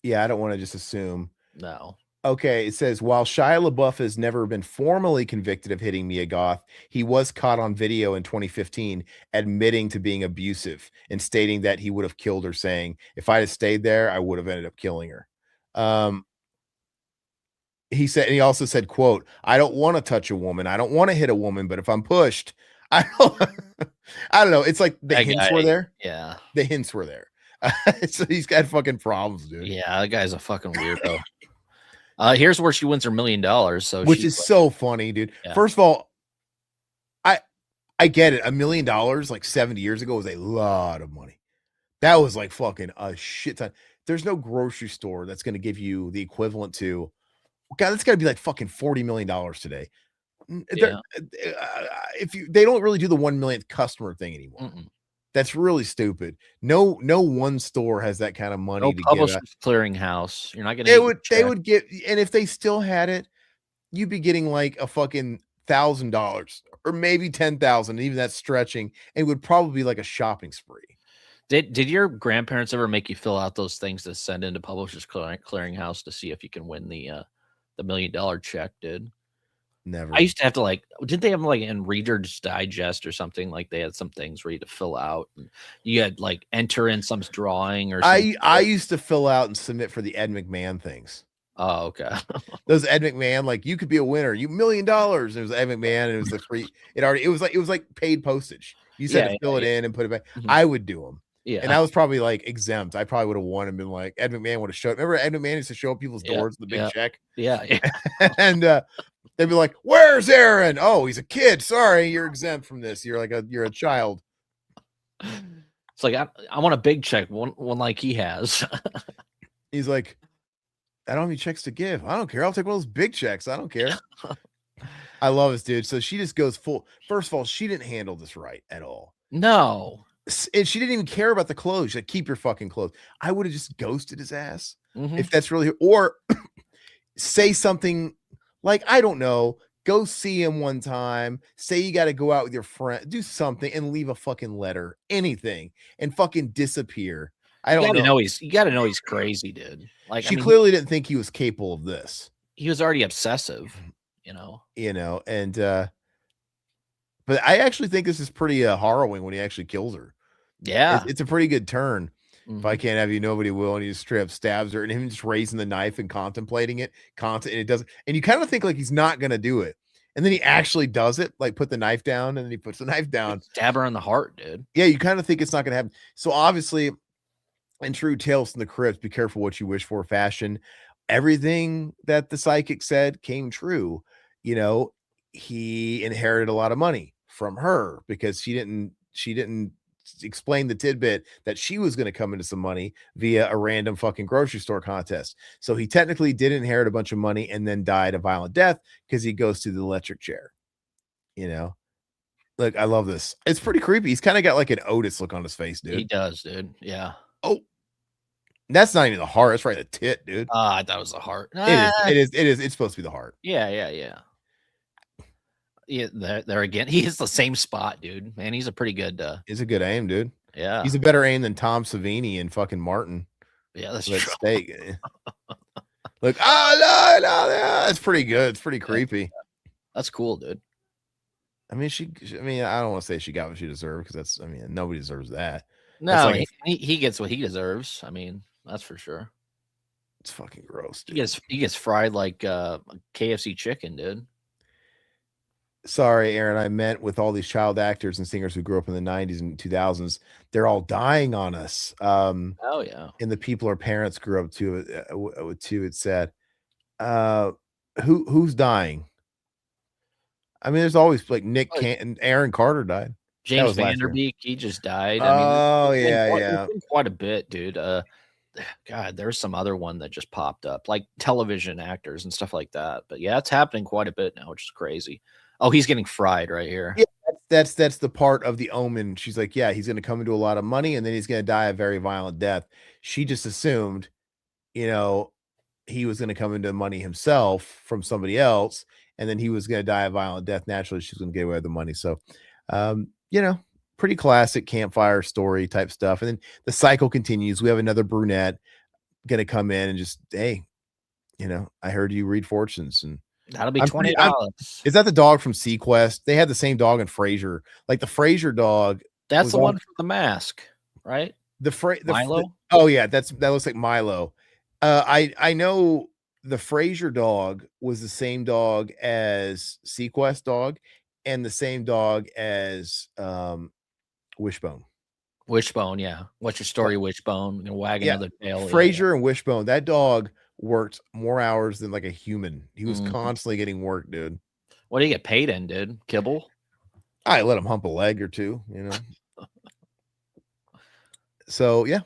Yeah, I don't want to just assume. No. Okay, it says while Shia LaBeouf has never been formally convicted of hitting Mia Goth, he was caught on video in 2015 admitting to being abusive and stating that he would have killed her, saying, "If I had stayed there, I would have ended up killing her." He said, and he also said, "quote, I don't want to touch a woman. I don't want to hit a woman, but if I'm pushed, I don't, I don't know." It's like the hints were there. Yeah. The hints were there. So he's got fucking problems, dude. Yeah, that guy's a fucking weirdo. Here's where she wins her $1 million. So which is so funny, dude. Yeah. First of all, I get it. $1 million like 70 years ago was a lot of money. That was like fucking a shit ton. There's no grocery store that's going to give you the equivalent to, God, that's got to be like fucking $40 million today. Yeah. They don't really do the 1 millionth customer thing anymore. Mm-mm. That's really stupid. No one store has that kind of money. No publisher's clearinghouse. You're not going to. They would get, and if they still had it, you'd be getting like a fucking $1,000 or maybe 10,000. Even that's stretching. And it would probably be like a shopping spree. Did your grandparents ever make you fill out those things to send into publishers clearinghouse to see if you can win the $1 million check, dude? Never. I used to have to like, did they have like in Reader's Digest or something? Like they had some things where you had to fill out. And you had like enter in some drawing or something. I used to fill out and submit for the Ed McMahon things. Oh, okay. Those Ed McMahon, like you could be a winner, you $1 million. It was Ed McMahon, and it was the free. It was like paid postage. You said to fill it in and put it back. Mm-hmm. I would do them. Yeah, and I was probably like exempt. I probably would have won and been like, Ed McMahon would have showed. Remember, Ed McMahon used to show up people's doors with the big check. Yeah. And they'd be like, "Where's Aaron? Oh, he's a kid. Sorry, you're exempt from this. You're a child." It's like I want a big check, one like he has. He's like, "I don't have any checks to give. I don't care. I'll take one of those big checks. I don't care." I love this, dude. So she just goes full. First of all, she didn't handle this right at all. No. And she didn't even care about the clothes. She said, "Keep your fucking clothes." I would have just ghosted his ass if that's really, or say something like, I don't know, go see him one time, say you got to go out with your friend, do something, and leave a fucking letter, anything, and fucking disappear. I don't know. You got to know he's crazy, dude. Like she clearly didn't think he was capable of this. He was already obsessive, and but I actually think this is pretty harrowing when he actually kills her. Yeah. It's a pretty good turn. Mm-hmm. If I can't have you, nobody will. And he just straight up stabs her, and him just raising the knife and contemplating it. And it doesn't. And you kind of think like he's not going to do it. And then he actually does it, like put the knife down, and then he puts the knife down. Stab her in the heart, dude. Yeah, you kind of think it's not going to happen. So obviously, in true Tales from the Crypt, be careful what you wish for fashion. Everything that the psychic said came true. He inherited a lot of money from her because she didn't explain the tidbit that she was going to come into some money via a random fucking grocery store contest. So he technically did inherit a bunch of money and then died a violent death because he goes to the electric chair. Look, I love this. It's pretty creepy. He's kind of got like an Otis look on his face, dude. He does, dude. Yeah. Oh, that's not even the heart. That's right, the tit, dude. I thought it was the heart. It is. It's supposed to be the heart. Yeah. Yeah, there again. He is the same spot, dude. Man, he's a pretty good. He's a good aim, dude. Yeah, he's a better aim than Tom Savini and fucking Martin. Yeah, that's true. Steak. Look, no, that's pretty good. It's pretty creepy. That's cool, dude. I mean, I don't want to say she got what she deserved because nobody deserves that. No, like, he gets what he deserves. I mean, that's for sure. It's fucking gross, dude. He gets fried like KFC chicken, dude. Sorry, Aaron. I meant with all these child actors and singers who grew up in the 90s and 2000s, they're all dying on us. Oh yeah. And the people our parents grew up to too. It's sad. Uh, who's dying? I mean, there's always like Nick Canton, Aaron Carter died. That James was last year. Vanderbeek, he just died. I mean, Oh it's been quite a bit, dude. God, there's some other one that just popped up, like television actors and stuff like that. But yeah, it's happening quite a bit now, which is crazy. Oh, he's getting fried right here. Yeah, that's the part of the Omen. She's like, yeah, he's going to come into a lot of money, and then he's going to die a very violent death. She just assumed, you know, he was going to come into money himself from somebody else, and then he was going to die a violent death. Naturally, she's going to get away with the money. So, you know, pretty classic campfire story type stuff. And then the cycle continues. We have another brunette going to come in and just, hey, you know, I heard you read fortunes, and that'll be $20. Is that the dog from Sequest? They had the same dog in Frasier. Like the Frasier dog. That's the one from The Mask, right? Milo. Oh yeah, that looks like Milo. I know the Frasier dog was the same dog as Sequest dog, and the same dog as Wishbone. Wishbone, yeah. What's your story, Wishbone? Wagging another tail. Frasier and Wishbone. That dog worked more hours than like a human. He was constantly getting work, dude. What do you get paid in, dude? Kibble? I let him hump a leg or two, you know. So yeah.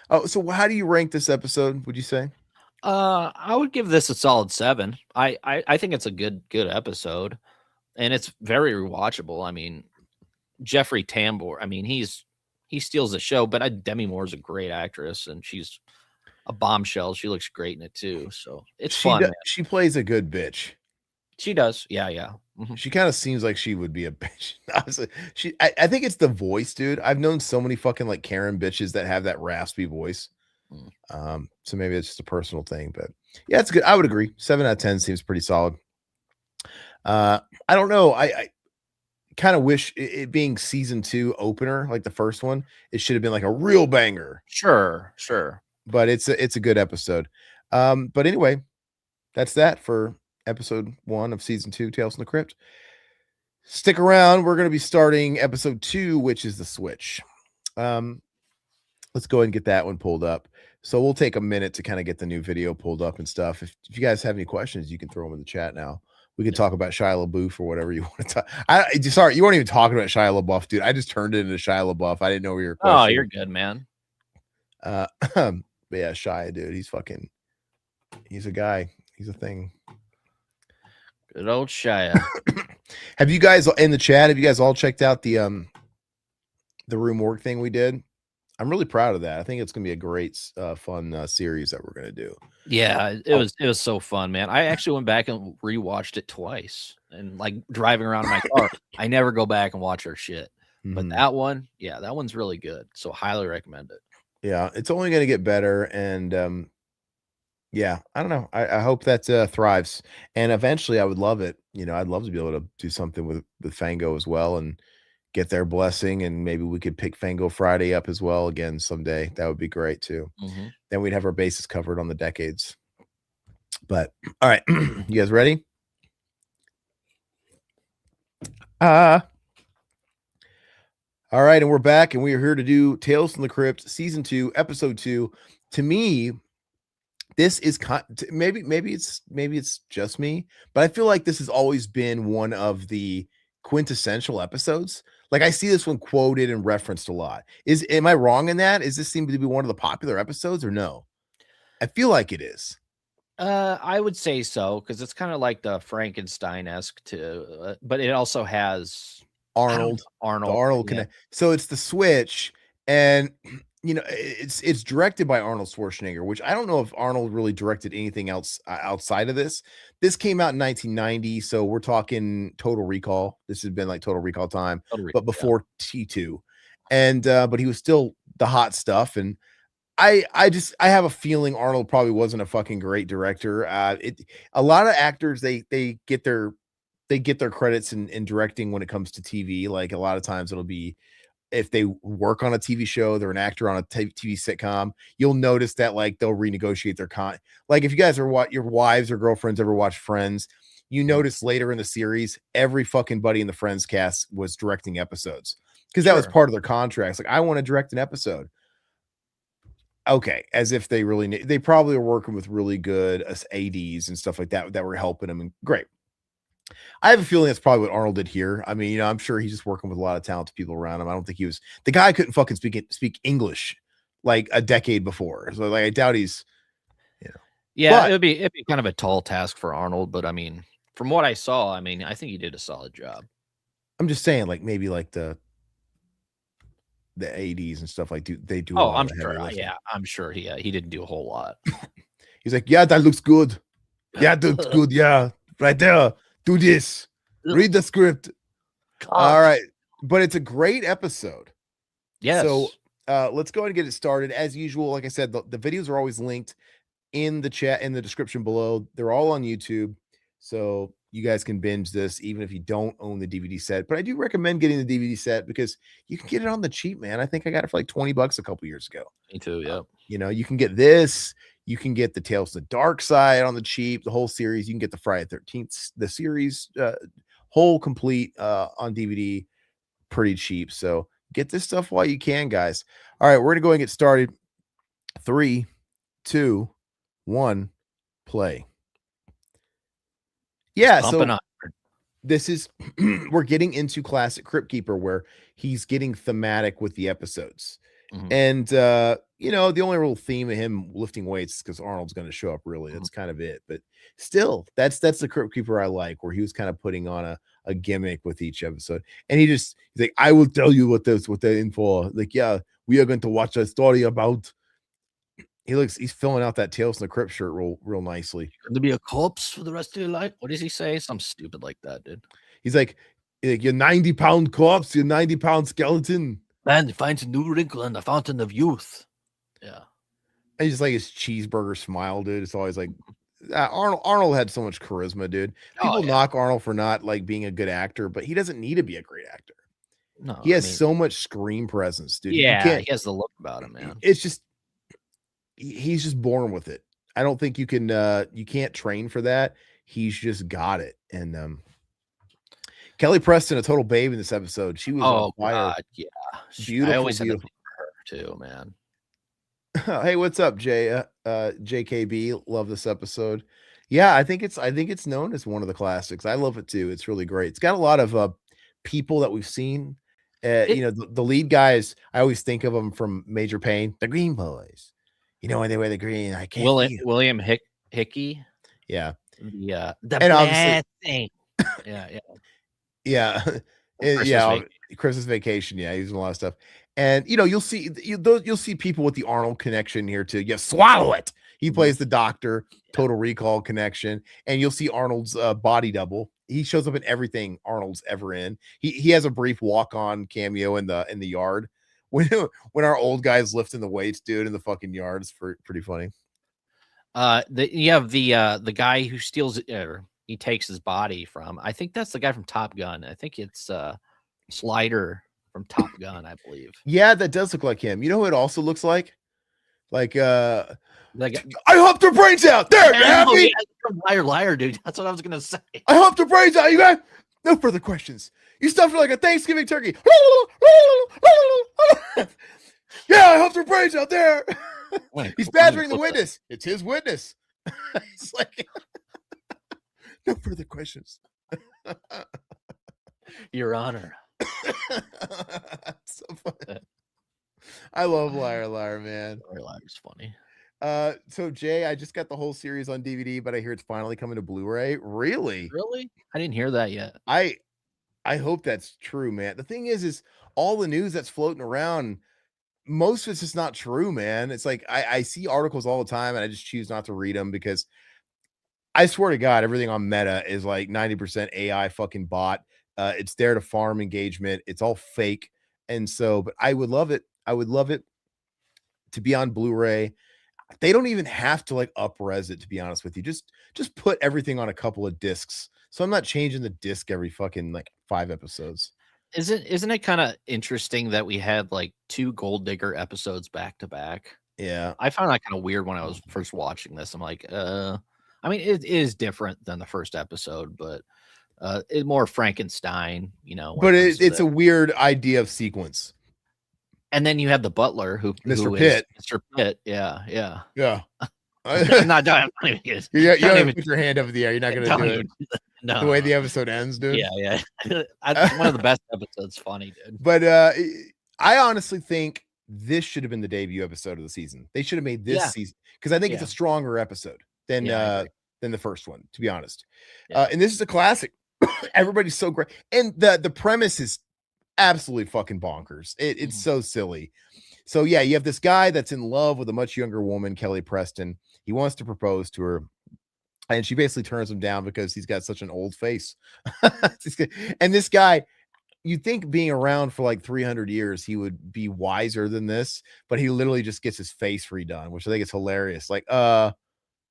Oh, so how do you rank this episode? Would you say? I would give this a solid 7. I think it's a good episode, and it's very rewatchable. I mean, Jeffrey Tambor. I mean, he steals the show, but Demi Moore's a great actress, and she's a bombshell. She looks great in it too. So it's fun. She plays a good bitch. She does. Yeah. Mm-hmm. She kind of seems like she would be a bitch. Honestly, I think it's the voice, dude. I've known so many fucking like Karen bitches that have that raspy voice. So maybe it's just a personal thing, but yeah, it's good. I would agree. 7 out of 10 seems pretty solid. I don't know. I kind of wish it being season 2 opener, like the first one, it should have been like a real banger. Sure. But it's a good episode. But anyway, that's that for episode 1 of season 2, Tales from the Crypt. Stick around. We're going to be starting episode 2, which is the Switch. Let's go ahead and get that one pulled up. So we'll take a minute to kind of get the new video pulled up and stuff. If you guys have any questions, you can throw them in the chat now. We can talk about Shia LaBeouf or whatever you want to talk. Sorry, you weren't even talking about Shia LaBeouf, dude. I just turned it into Shia LaBeouf. I didn't know where your question. Oh, you're good, man. But yeah, Shia, dude. He's a guy. He's a thing. Good old Shia. Have you guys in the chat? Have you guys all checked out the Rue Morgue thing we did? I'm really proud of that. I think it's gonna be a great, fun series that we're gonna do. Yeah, it was so fun, man. I actually went back and rewatched it twice, and like driving around in my car, I never go back and watch our shit. But that one, yeah, that one's really good. So highly recommend it. Yeah, it's only gonna get better, and yeah, I don't know. I hope that thrives, and eventually, I would love it. You know, I'd love to be able to do something with Fango as well, and get their blessing, and maybe we could pick Fango Friday up as well again someday. That would be great too. Then we'd have our bases covered on the decades. But all right, you guys ready? All right, and we're back, and we are here to do Tales from the Crypt season 2, episode 2. To me, this is maybe it's just me, but I feel like this has always been one of the quintessential episodes. Like I see this one quoted and referenced a lot. Am I wrong in that? Is this seem to be one of the popular episodes or no? I feel like it is. I would say so, because it's kind of like the Frankenstein-esque too, but it also has Arnold connect. So it's the Switch, and you know it's directed by Arnold Schwarzenegger, which I don't know if Arnold really directed anything else outside of this. This came out in 1990, so we're talking Total Recall. This has been like Total Recall time, but before T2, and but he was still the hot stuff. And I have a feeling Arnold probably wasn't a fucking great director. A lot of actors they get their credits in directing when it comes to TV. Like a lot of times it'll be if they work on a TV show, they're an actor on a TV sitcom, you'll notice that like they'll renegotiate their like if you guys are your wives or girlfriends ever watch Friends, you notice later in the series, every fucking buddy in the Friends cast was directing episodes because that was part of their contracts. Like, I want to direct an episode. Okay, as if they really they probably were working with really good ADs and stuff like that were helping them. And great. I have a feeling that's probably what Arnold did here. I mean, I'm sure he's just working with a lot of talented people around him. I don't think the guy couldn't fucking speak English like a decade before. So like, I doubt he's, Yeah, it'd be kind of a tall task for Arnold, but I mean, from what I saw, I mean, I think he did a solid job. I'm just saying, like, maybe like the ADs and stuff like they do. Oh, I'm sure. Yeah, I'm sure he didn't do a whole lot. He's like, yeah, that looks good. Yeah, that's good. Yeah, right there. Do this. Read the script. God. All right, but it's a great episode. Yes. So let's go ahead and get it started. As usual, like I said, the videos are always linked in the chat, in the description below. They're all on YouTube, so you guys can binge this even if you don't own the DVD set. But I do recommend getting the DVD set because you can get it on the cheap, man. I think I got it for like $20 a couple years ago. Me too. Yeah. You can get this. You can get the Tales of the Dark Side on the cheap, the whole series. You can get the Friday the 13th, the series, whole complete on DVD, pretty cheap. So get this stuff while you can, guys. All right, we're gonna go and get started. 3, 2, 1, play. Yeah, so this is we're getting into classic Crypt Keeper where he's getting thematic with the episodes. And the only real theme of him lifting weights is because Arnold's going to show up, really. That's kind of it. But still, that's the Crypt Keeper I like, where he was kind of putting on a gimmick with each episode. And he's like, I will tell you what the info. Like, yeah, we are going to watch a story about. He's filling out that Tales from the Crypt shirt real nicely. Going to be a corpse for the rest of your life. What does he say? Something stupid like that, dude. He's like, you're 90-pound corpse, you're 90-pound skeleton. Man finds a new wrinkle in the fountain of youth. Yeah. I just like his cheeseburger smile, dude. It's always like Arnold had so much charisma, dude. People knock Arnold for not like being a good actor, but he doesn't need to be a great actor. No, he has so much screen presence, dude. Yeah, he has the look about him, man. It's just he's just born with it. I don't think you can't train for that. He's just got it. And Kelly Preston, a total babe in this episode. She was on fire. God, yeah. Beautiful, I always beautiful. Her too, man. Hey, what's up, JKB? Love this episode. Yeah, I think it's known as one of the classics. I love it too. It's really great. It's got a lot of people that we've seen. The lead guys, I always think of them from Major Payne, the Green Boys. When they wear the green, I can't. William Hickey. Yeah. The bad thing. Yeah. Christmas Vacation. Yeah, he's in a lot of stuff. And you'll see people with the Arnold connection here too. Yeah, swallow it. He plays the doctor, Total Recall connection, and you'll see Arnold's body double. He shows up in everything Arnold's ever in. He has a brief walk-on cameo in the yard when our old guy's lifting the weights, dude, in the fucking yard. It's pretty funny. You have the guy who steals he takes his body from. I think that's the guy from Top Gun. I think it's Slider from Top Gun, I believe. Yeah, that does look like him. You know who it also looks like? Like I hopped her brains out. There, you happy? Liar, dude. That's what I was gonna say. I hopped her brains out. You guys, no further questions. You stuffed her like a Thanksgiving turkey. Yeah, I hopped her brains out there. He's badgering the witness. It's his witness. He's like, no further questions. Your Honor. So funny. I love Liar, man. Liar's funny. So Jay, I just got the whole series on DVD, but I hear it's finally coming to Blu-ray. Really? I didn't hear that yet. I hope that's true, man. The thing is all the news that's floating around, most of it's just not true, man. It's like I see articles all the time and I just choose not to read them because I swear to God, everything on Meta is like 90% AI fucking bot. It's there to farm engagement. It's all fake. And so, but I would love it. I would love it to be on Blu-ray. They don't even have to like up-res it, to be honest with you. Just put everything on a couple of discs. So I'm not changing the disc every fucking like 5 episodes. Isn't it kind of interesting that we had like 2 Gold Digger episodes back to back? Yeah. I found that kind of weird when I was first watching this. I'm like, I mean, it is different than the first episode, but it's more Frankenstein, But it's a weird idea of sequence. And then you have the butler who Mr. Pitt. Is Mr. Pitt. Yeah. I'm not done. You don't even put your hand over the air. You're not going to do it. No, the way the episode ends, dude. Yeah. It's one of the best episodes. Funny, dude. But I honestly think this should have been the debut episode of the season. They should have made this season because I think it's a stronger episode than the first one, to be honest. And this is a classic. Everybody's so great, and the premise is absolutely fucking bonkers. It's so silly. So yeah, you have this guy that's in love with a much younger woman, Kelly Preston. He wants to propose to her, and she basically turns him down because he's got such an old face. And this guy, you'd think being around for like 300 years, he would be wiser than this, but he literally just gets his face redone, which I think is hilarious. Like,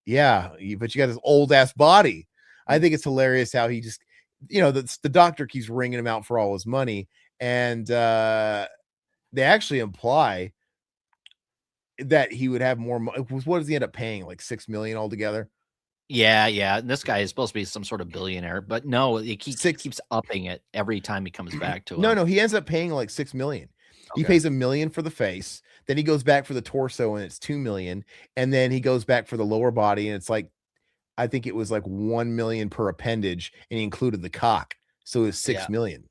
yeah, but you got this old ass body. I think it's hilarious how he just, the doctor keeps ringing him out for all his money, and they actually imply that he would have more money. What does he end up paying? Like $6 million altogether? Yeah. And this guy is supposed to be some sort of billionaire, but no, he keeps upping it every time he comes back to him. No, he ends up paying like $6 million. Okay. He pays $1 million for the face, then he goes back for the torso and it's $2 million, and then he goes back for the lower body and it's like, I think it was like $1 million per appendage, and he included the cock, so it was $6 million.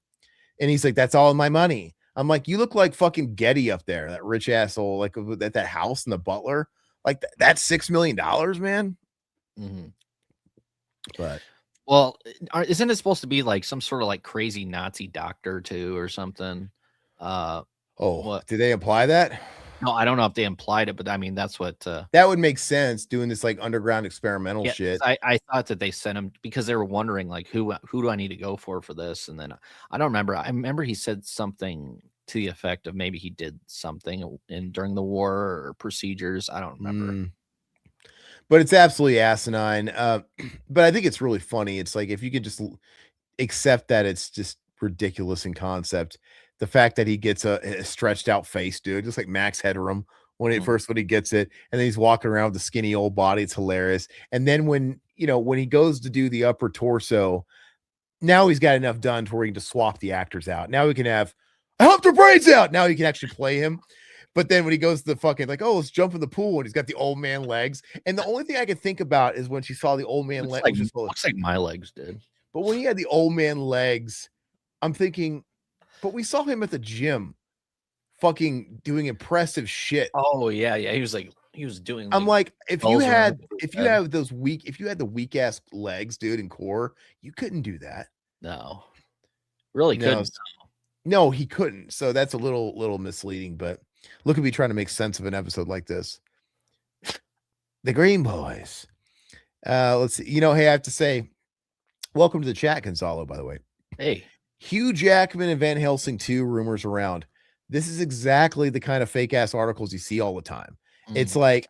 And he's like, "That's all my money." I'm like, "You look like fucking Getty up there, that rich asshole, like at that house and the butler. Like that's $6 million, man." But isn't it supposed to be like some sort of like crazy Nazi doctor too, or something? Did they imply that? No, I don't know if they implied it, but I mean, that's what that would make sense, doing this like underground experimental shit. I thought that they sent him because they were wondering like who do I need to go for this, and then I don't remember. I remember he said something to the effect of maybe he did something during the war or procedures. I don't remember. But it's absolutely asinine. But I think it's really funny. It's like if you could just accept that it's just ridiculous in concept. The fact that he gets a stretched out face, dude, just like Max Headroom when he gets it, and then he's walking around with the skinny old body. It's hilarious. And then when he goes to do the upper torso, now he's got enough done to where he can just swap the actors out. Now we can have I hopped her brains out. Now he can actually play him. But then when he goes to the fucking like, oh, let's jump in the pool, and he's got the old man legs. And the only thing I could think about is when she saw the old man legs. Looks like my legs did. But when he had the old man legs, I'm thinking, but we saw him at the gym fucking doing impressive shit. Oh, yeah. He was doing. I'm like, if you had the weak ass legs, dude, and core, you couldn't do that. No. Really couldn't. No, he couldn't. So that's a little misleading, but look at me trying to make sense of an episode like this. The Green Boys. Let's see. Hey, I have to say, welcome to the chat, Gonzalo, by the way. Hey. Hugh Jackman and Van Helsing 2 rumors around. This is exactly the kind of fake ass articles you see all the time. It's like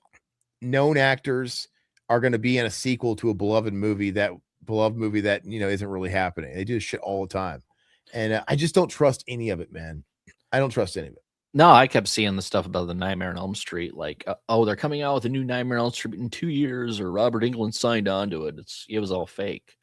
known actors are going to be in a sequel to a beloved movie that isn't really happening. They do this shit all the time. And I just don't trust any of it, man. I don't trust any of it. No, I kept seeing the stuff about the Nightmare on Elm Street. Like, they're coming out with a new Nightmare on Elm Street in 2 years, or Robert Englund signed on to it. It was all fake.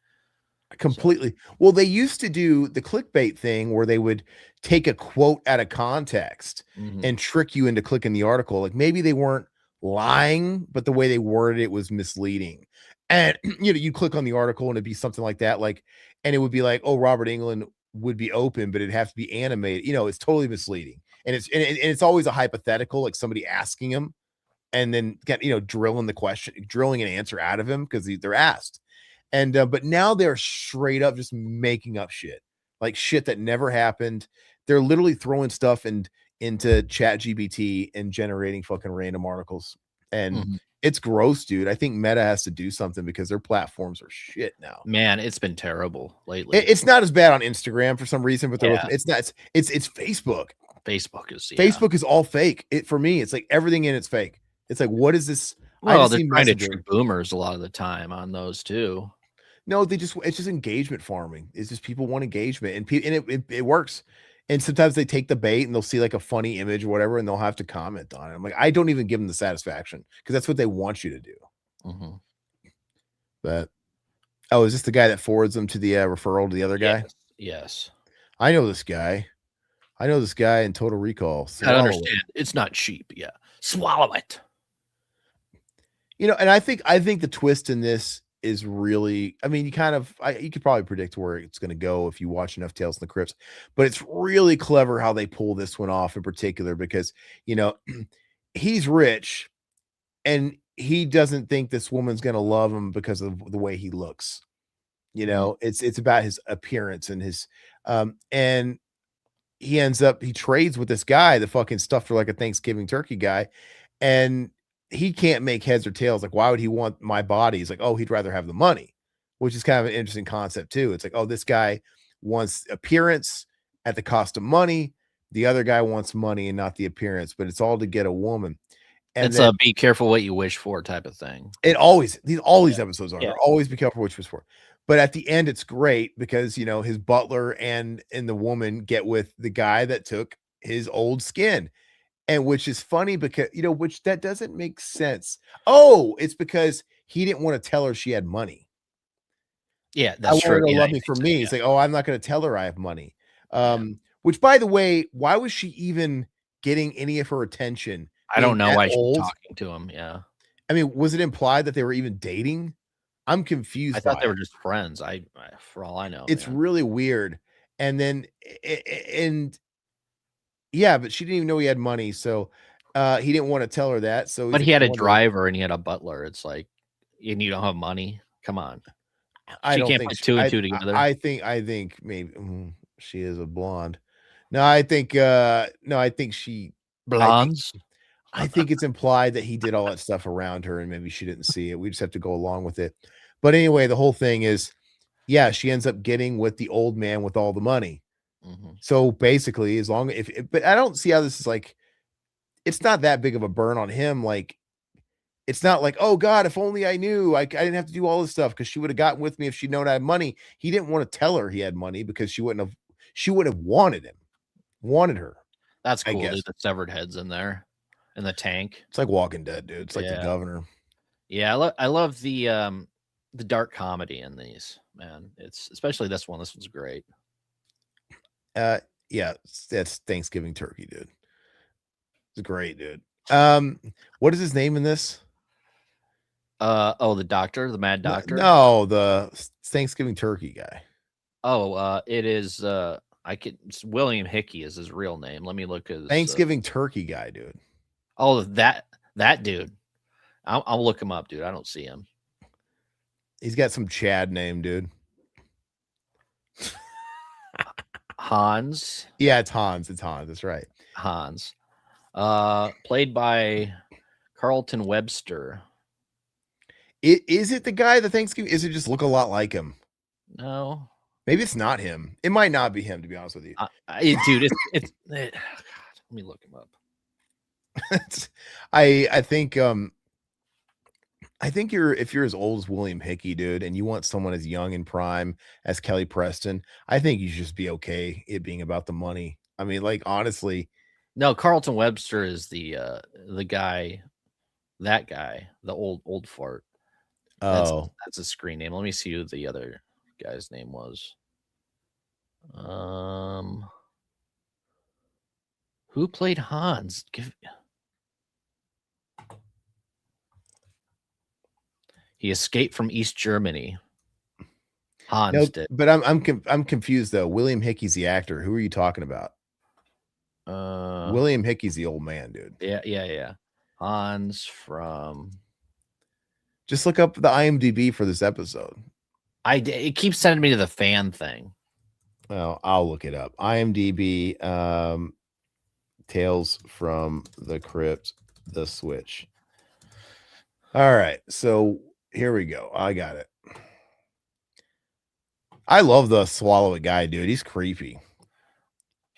Completely. Well, they used to do the clickbait thing where they would take a quote out of context and trick you into clicking the article. Like maybe they weren't lying, but the way they worded it was misleading. And you click on the article and it'd be something like that, and it would be like, oh, Robert Englund would be open, but it'd have to be animated. It's totally misleading. And it's always a hypothetical, like somebody asking him and then drilling an answer out of him because they're asked. And but now they're straight up just making up shit, like shit that never happened. They're literally throwing stuff into ChatGPT and generating fucking random articles. And it's gross, dude. I think Meta has to do something because their platforms are shit now. Man, it's been terrible lately. It's not as bad on Instagram for some reason, but it's not. It's Facebook. Facebook is all fake. For me, it's like everything in it's fake. It's like, what is this? Well, they're trying to trick boomers a lot of the time on those too. No, it's just engagement farming. It's just people want engagement, and it works. And sometimes they take the bait and they'll see like a funny image or whatever, and they'll have to comment on it. I'm like, I don't even give them the satisfaction because that's what they want you to do. But oh, is this the guy that forwards them to the referral to the other guy? Yes. I know this guy. I know this guy in Total Recall. I understand. It's not cheap. Yeah. Swallow it. You know, and I think the twist in this is really, I mean, you could probably predict where it's going to go if you watch enough Tales from the Crypts, but it's really clever how they pull this one off in particular because, you know, he's rich and he doesn't think this woman's going to love him because of the way he looks. You know, it's about his appearance and his and he trades with this guy, the fucking stuffed for like a Thanksgiving turkey guy, and he can't make heads or tails. Like, why would he want my body? He's like, oh, he'd rather have the money, which is kind of an interesting concept too. It's like, oh, this guy wants appearance at the cost of money. The other guy wants money and not the appearance, but it's all to get a woman. And it's a be careful what you wish for type of thing. It always, all these episodes are always be careful what you wish for. But at the end, it's great because, you know, his butler and the woman get with the guy that took his old skin. And which is funny because, you know, which that doesn't make sense. Oh, it's because he didn't want to tell her she had money. Yeah, that's true. I want her to love me for me. It's like, oh, I'm not going to tell her I have money. Which, by the way, why was she even getting any of her attention? I don't know why she's talking to him. Yeah. I mean, was it implied that they were even dating? I'm confused. I thought they were just friends. For all I know, it's really weird. And then, yeah, but she didn't even know he had money, so he didn't want to tell her that. So, but he had a driver and he had a butler. It's like, and you don't have money. Come on, she can't put two and two together. I think maybe she is a blonde. No, I think she blondes. I think it's implied that he did all that stuff around her, and maybe she didn't see it. We just have to go along with it. But anyway, the whole thing is, yeah, she ends up getting with the old man with all the money. So basically, but I don't see how this is like, it's not that big of a burn on him. Like, it's not like, oh God, if only I knew, I didn't have to do all this stuff because she would have gotten with me if she'd known I had money. He didn't want to tell her he had money because she would have wanted her. That's cool. There's the severed heads in there in the tank. It's like Walking Dead, dude. It's like the Governor. Yeah, I love the dark comedy in these, man. It's especially this one. This one's great. Yeah, that's Thanksgiving turkey, dude. It's great, dude. What is his name in this? The doctor, the mad doctor. No, the Thanksgiving turkey guy. It is William Hickey is his real name. Let me look at Thanksgiving turkey guy, dude. Oh, that dude. I'll look him up, dude. I don't see him. He's got some Chad name, dude. Hans. Yeah, it's Hans. That's right. Hans. Played by Carlton Webster. Is it the guy that Thanksgiving? Is it just look a lot like him? No. Maybe it's not him. It might not be him, to be honest with you. Dude, it's God, let me look him up. I think if you're as old as William Hickey, dude, and you want someone as young and prime as Kelly Preston, I think you should just be okay it being about the money. I mean, like, honestly. No, Carlton Webster is the guy, the old fart. That's a screen name. Let me see who the other guy's name was. Who played Hans? He escaped from East Germany. Hans did. But I'm confused though. William Hickey's the actor. Who are you talking about? William Hickey's the old man, dude. Yeah. Hans from. Just look up the IMDb for this episode. It keeps sending me to the fan thing. Well, I'll look it up. IMDb, Tales from the Crypt, The Switch. All right, so here we go. I got it. I love the swallow it guy, dude. He's creepy.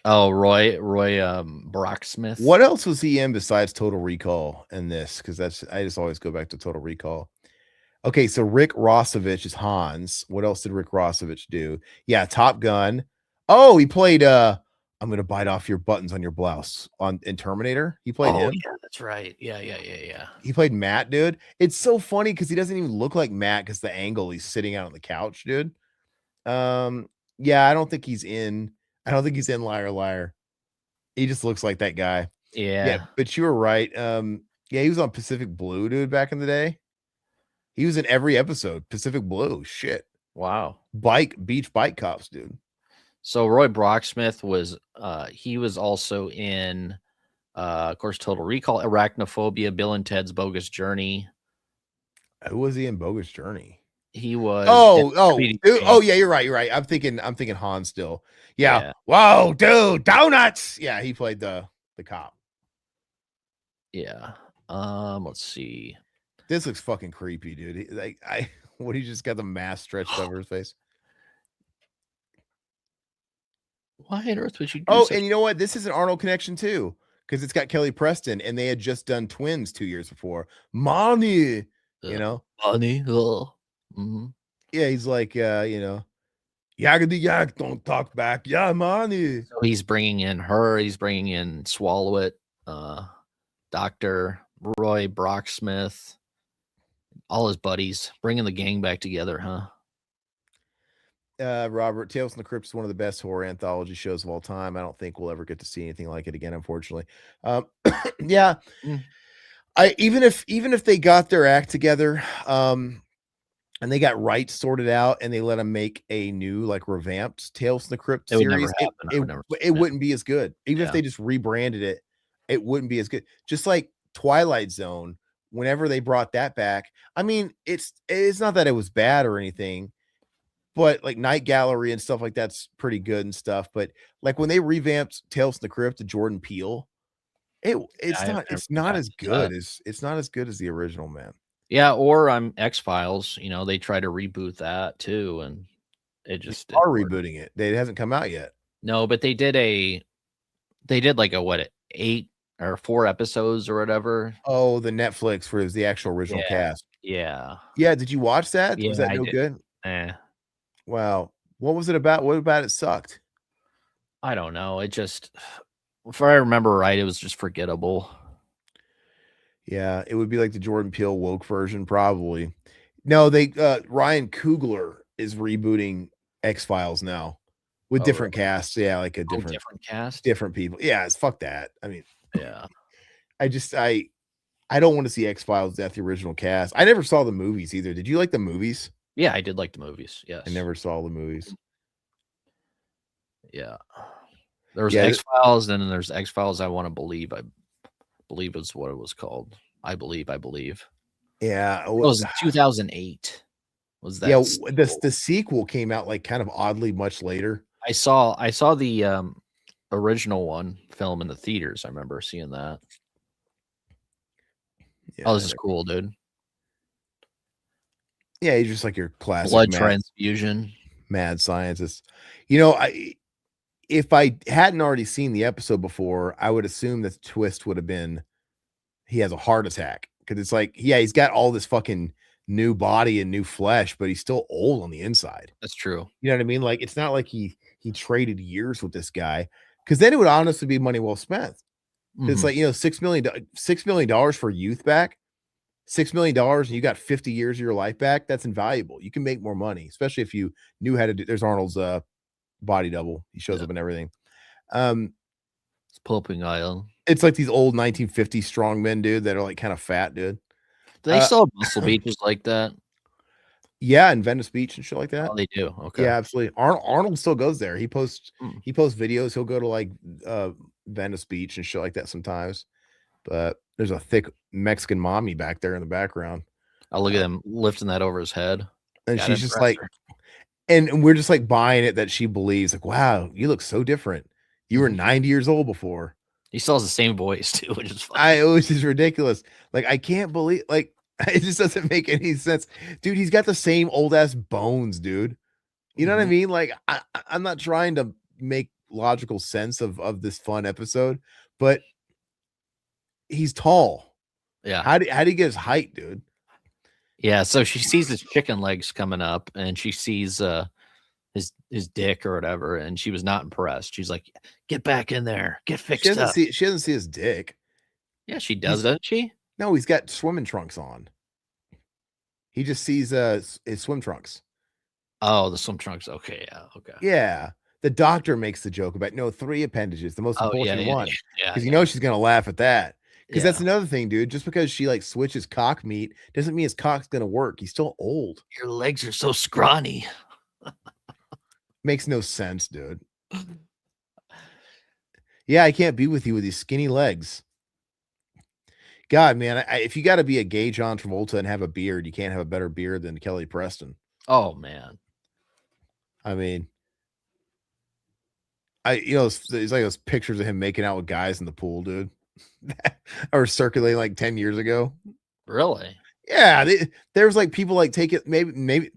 Oh, Roy Brocksmith. What else was he in besides Total Recall in this? Because I just always go back to Total Recall. Okay, so Rick Rossovich is Hans. What else did Rick Rossovich do? Yeah, Top Gun. Oh, he played I'm gonna bite off your buttons on your blouse in Terminator. He played him. Yeah, that's right. Yeah. He played Matt, dude. It's so funny because he doesn't even look like Matt because the angle he's sitting out on the couch, dude. Yeah, I don't think he's in. I don't think he's in Liar Liar. He just looks like that guy. Yeah, but you were right. Yeah, he was on Pacific Blue, dude, back in the day. He was in every episode. Pacific Blue. Shit. Wow. Beach bike cops, dude. So Roy Brocksmith was he was also in of course Total Recall, Arachnophobia, Bill and Ted's Bogus Journey. Who was he in Bogus Journey? He was yeah, you're right. I'm thinking Han still. Yeah. Whoa, dude, donuts. Yeah, he played the cop. Yeah. Let's see. This looks fucking creepy, dude. He just got the mask stretched over his face. Why on earth would you do and you know what? This is an Arnold connection too, because it's got Kelly Preston, and they had just done Twins 2 years before. Money, money. Mm-hmm. Yeah, he's like, yakety yak, don't talk back. Yeah, money. So he's bringing in her. He's bringing in Swallow It, Dr. Roy Brocksmith, all his buddies, bringing the gang back together, huh? Robert, Tales from the Crypt is one of the best horror anthology shows of all time. I don't think we'll ever get to see anything like it again, unfortunately. Yeah. Even if they got their act together, and they got rights sorted out, and they let them make a new, like, revamped Tales from the Crypt series, it wouldn't be as good. Even if they just rebranded it wouldn't be as good. Just like Twilight Zone, whenever they brought that back, I mean, it's not that it was bad or anything, but like Night Gallery and stuff like that's pretty good and stuff. But like when they revamped Tales from the Crypt to Jordan Peele, it's not as good as the original, man. Yeah, or X-Files, they try to reboot that too, and it just are rebooting it. It hasn't come out yet. No, but they did like a 8 or 4 episodes or whatever. Oh, the Netflix for the actual original cast. Yeah. Yeah, did you watch that? Was that no good? Wow. What was it about? What about it sucked? I don't know. It just, if I remember right, it was just forgettable. Yeah, it would be like the Jordan Peele woke version, probably. No, Ryan Coogler is rebooting X-Files now with different casts. Yeah, like a different cast, different people. Yeah, fuck that. I mean, yeah. I don't want to see X-Files without the original cast. I never saw the movies either. Did you like the movies? Yeah, I did like the movies. Yes. I never saw the movies. Yeah. There was X-Files, and then there's X-Files I Want to Believe. I believe is what it was called. I believe. Yeah. It was 2008. Was that? Yeah, the sequel came out like kind of oddly much later. I saw the original film in the theaters. I remember seeing that. Yeah, this is cool, dude. Yeah, he's just like your classic blood transfusion, mad scientist. If I hadn't already seen the episode before, I would assume that the twist would have been he has a heart attack, because it's like, yeah, he's got all this fucking new body and new flesh, but he's still old on the inside. That's true. You know what I mean? Like, it's not like he traded years with this guy, because then it would honestly be money well spent. It's like, $6 million for youth back, $6 million, and you got 50 years of your life back. That's invaluable. You can make more money, especially if you knew how to do. There's Arnold's body double. He shows up in everything. It's pumping iron. It's like these old 1950s strong men, dude, that are like kind of fat, dude. Do they still have muscle beaches like that? Yeah, in Venice Beach and shit like that. Oh, they do. Okay. Yeah, absolutely. Arnold still goes there. He posts videos. He'll go to like Venice Beach and shit like that sometimes. But there's a thick Mexican mommy back there in the background. Oh, look at him lifting that over his head. And she's just like, and we're just like buying it that she believes, like, wow, you look so different. You were 90 years old before. He still has the same voice too, which is funny. It was just ridiculous. Like, I can't believe, like, it just doesn't make any sense. Dude, he's got the same old ass bones, dude. You know what I mean? Like, I'm not trying to make logical sense of this fun episode, but he's tall. Yeah. How do you get his height, dude? Yeah. So she sees his chicken legs coming up, and she sees his dick or whatever, and she was not impressed. She's like, "Get back in there, get fixed up." She doesn't see his dick. Yeah, she does, doesn't she? No, he's got swimming trunks on. He just sees his swim trunks. Oh, the swim trunks. Okay, yeah, okay. Yeah. The doctor makes the joke about 3 appendages, the most important one. Because you know she's gonna laugh at that. Because that's another thing, dude. Just because she like switches cock meat doesn't mean his cock's gonna work. He's still old. Your legs are so scrawny. Makes no sense, dude. Yeah, I can't be with you with these skinny legs. God, man, if you got to be a gay John Travolta and have a beard, you can't have a better beard than Kelly Preston. Oh man, I mean, it's like those pictures of him making out with guys in the pool, dude, or circulating like 10 years ago. Really? Yeah, there's like people like take it. Maybe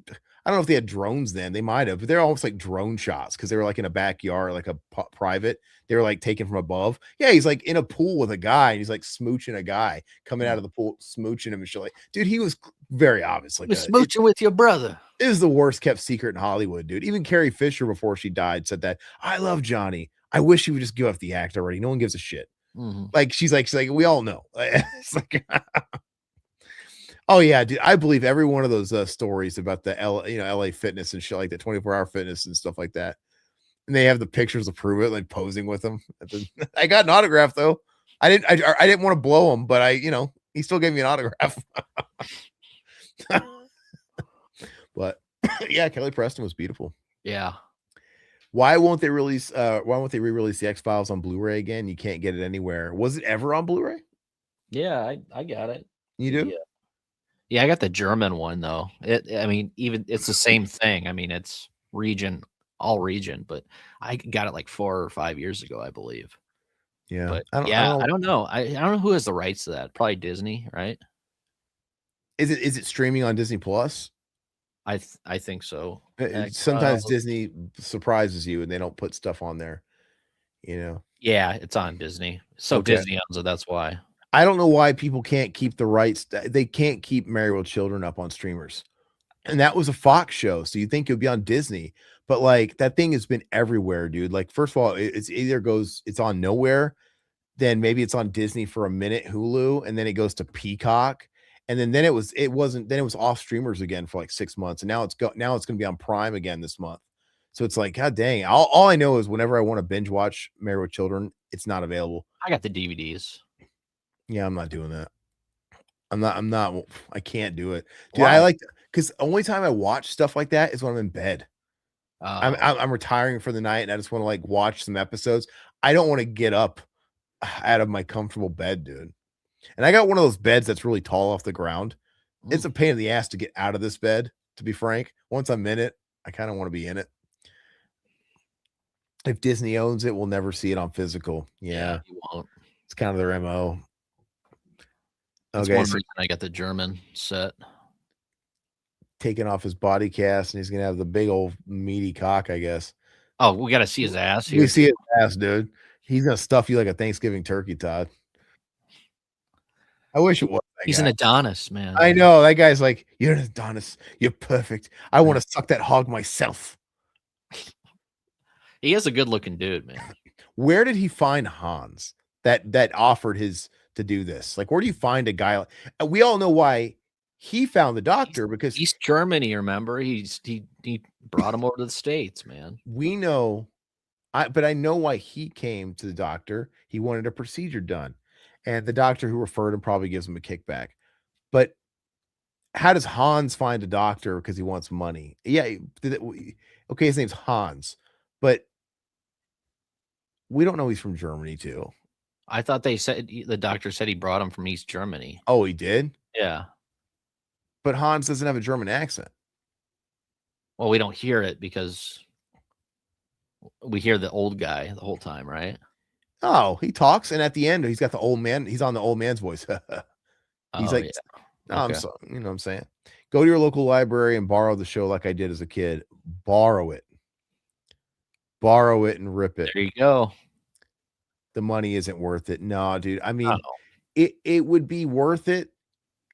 I don't know if they had drones then. They might have, but they're almost like drone shots because they were like in a backyard, like a private. They were like taken from above. Yeah, he's like in a pool with a guy, and he's like smooching a guy coming out of the pool, smooching him and shit. Like, dude, he was very obvious. Like, smooching with your brother. It was the worst kept secret in Hollywood, dude. Even Carrie Fisher, before she died, said that I love Johnny. I wish he would just give up the act already. No one gives a shit. Mm-hmm. Like she's like, we all know. It's like. Oh yeah, dude. I believe every one of those stories about the LA fitness and shit like that, 24-hour fitness and stuff like that. And they have the pictures to prove it, like posing with them. I got an autograph though. I didn't want to blow him, but he still gave me an autograph. But yeah, Kelly Preston was beautiful. Yeah. Why won't they re-release the X-Files on Blu-ray again? You can't get it anywhere. Was it ever on Blu-ray? Yeah, I got it. You do? Yeah, I got the German one though. It's the same thing. I mean, it's all region, but I got it like 4 or 5 years ago, I believe. Yeah. But I don't know. I don't know who has the rights to that. Probably Disney, right? Is it streaming on Disney Plus? I think so. Sometimes Disney surprises you and they don't put stuff on there, Yeah, it's on Disney. So okay. Disney owns it, that's why. I don't know why people can't keep the rights. They can't keep Married with Children up on streamers. And that was a Fox show, so you think it would be on Disney. But like that thing has been everywhere, dude. Like, first of all, it's on nowhere, then maybe it's on Disney for a minute, Hulu, and then it goes to Peacock. And then it was off streamers again for like 6 months. And now it's gonna be on Prime again this month. So it's like, god dang. All I know is whenever I want to binge watch Married with Children, it's not available. I got the DVDs. Yeah, I'm not doing that. I can't do it. Dude, why? Because the only time I watch stuff like that is when I'm in bed. I'm retiring for the night and I just want to like watch some episodes. I don't want to get up out of my comfortable bed, dude. And I got one of those beds that's really tall off the ground. It's a pain in the ass to get out of this bed, to be frank. Once I'm in it, I kind of want to be in it. If Disney owns it, we'll never see it on physical. Yeah, you won't. It's kind of their MO. That's one reason I got the German set. Taking off his body cast, and he's gonna have the big old meaty cock, I guess. Oh, we gotta see his ass here. We see his ass, dude. He's gonna stuff you like a Thanksgiving turkey, Todd. I wish it was. He's an Adonis, man. I know. That guy's like, you're an Adonis. You're perfect. I want to suck that hog myself. He is a good-looking dude, man. Where did he find Hans that offered to do this? Like, where do you find a guy? We all know why he found the doctor, because East Germany. Remember, he brought him over to the States, man. We know, but I know why he came to the doctor. He wanted a procedure done, and the doctor who referred him probably gives him a kickback. But how does Hans find a doctor because he wants money? Yeah, okay, his name's Hans, but we don't know he's from Germany too. I thought the doctor said he brought him from East Germany. Oh, he did? Yeah. But Hans doesn't have a German accent. Well, we don't hear it because we hear the old guy the whole time, right? Oh, he talks, and at the end, he's got the old man. He's on the old man's voice. He's like, yeah. No, okay. I'm sorry. You know what I'm saying? Go to your local library and borrow the show like I did as a kid. Borrow it and rip it. There you go. The money isn't worth it. No, dude. I mean, it would be worth it,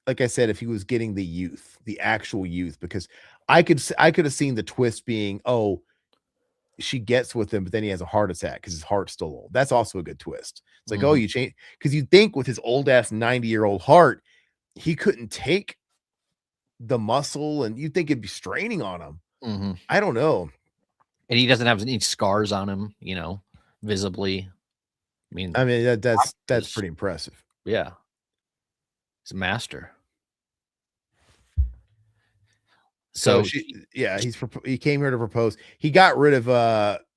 like I said, if he was getting the actual youth, because I could have seen the twist being, oh, she gets with him, but then he has a heart attack because his heart's still old. That's also a good twist. It's like, oh, you change, because you think with his old ass 90-year-old heart, he couldn't take the muscle, and you think it'd be straining on him. I don't know. And he doesn't have any scars on him, visibly. I mean that's pretty impressive. Yeah, he's a master. So he came here to propose. He got rid of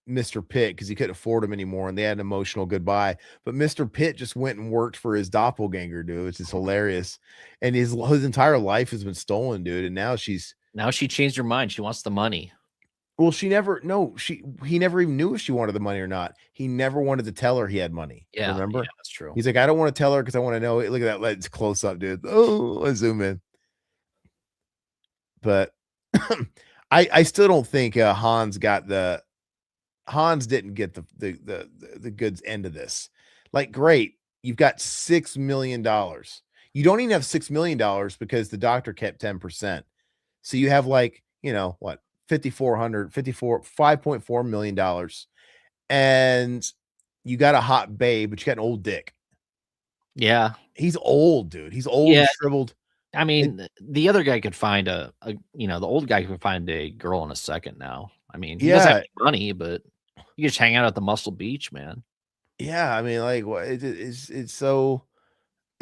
Mr. Pitt because he couldn't afford him anymore, and they had an emotional goodbye. But Mr. Pitt just went and worked for his doppelganger, dude, which is hilarious. And his entire life has been stolen, dude. And now she changed her mind. She wants the money. Well, he never even knew if she wanted the money or not. He never wanted to tell her he had money. Yeah, remember? Yeah, that's true. He's like, I don't want to tell her because I want to know. Look at that. Let's close up, dude. Oh, let's zoom in. But I still don't think Hans didn't get the goods end of this. Like, great, you've got $6 million. You don't even have $6 million because the doctor kept 10%. So you have like, what, $5.4 million. And you got a hot babe, but you got an old dick. Yeah. He's old, dude. He's old, shriveled. I mean, the other guy could find the old guy could find a girl in a second now. I mean, he doesn't have money, but you just hang out at the Muscle Beach, man. Yeah, I mean, like, what it's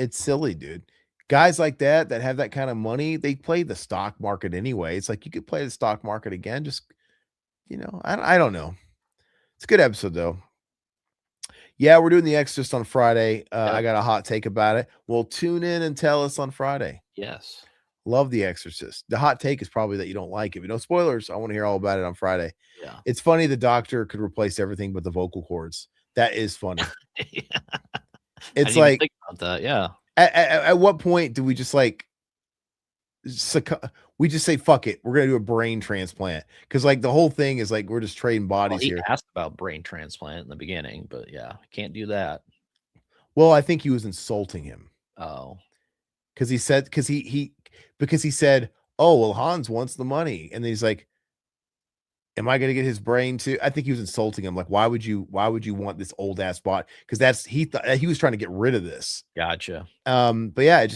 silly, dude. Guys like that have that kind of money, they play the stock market anyway. It's like you could play the stock market again. Just, I don't know. It's a good episode though. Yeah, we're doing The Exorcist on Friday. I got a hot take about it. Well, tune in and tell us on Friday. Yes. Love The Exorcist. The hot take is probably that you don't like it, but no spoilers. I want to hear all about it on Friday. Yeah. It's funny the doctor could replace everything but the vocal cords. That is funny. Yeah. It's like, think about that. Yeah. At what point do we just like we just say fuck it, we're gonna do a brain transplant? Because like the whole thing is like we're just trading bodies here. He asked about brain transplant in the beginning, but yeah, can't do that. Well, I think he was insulting him. Oh, because he said he said, oh well, Hans wants the money, and then he's like, am I going to get his brain too? I think he was insulting him. Like, why would you want this old ass bot? Because he thought he was trying to get rid of this. Gotcha. But yeah,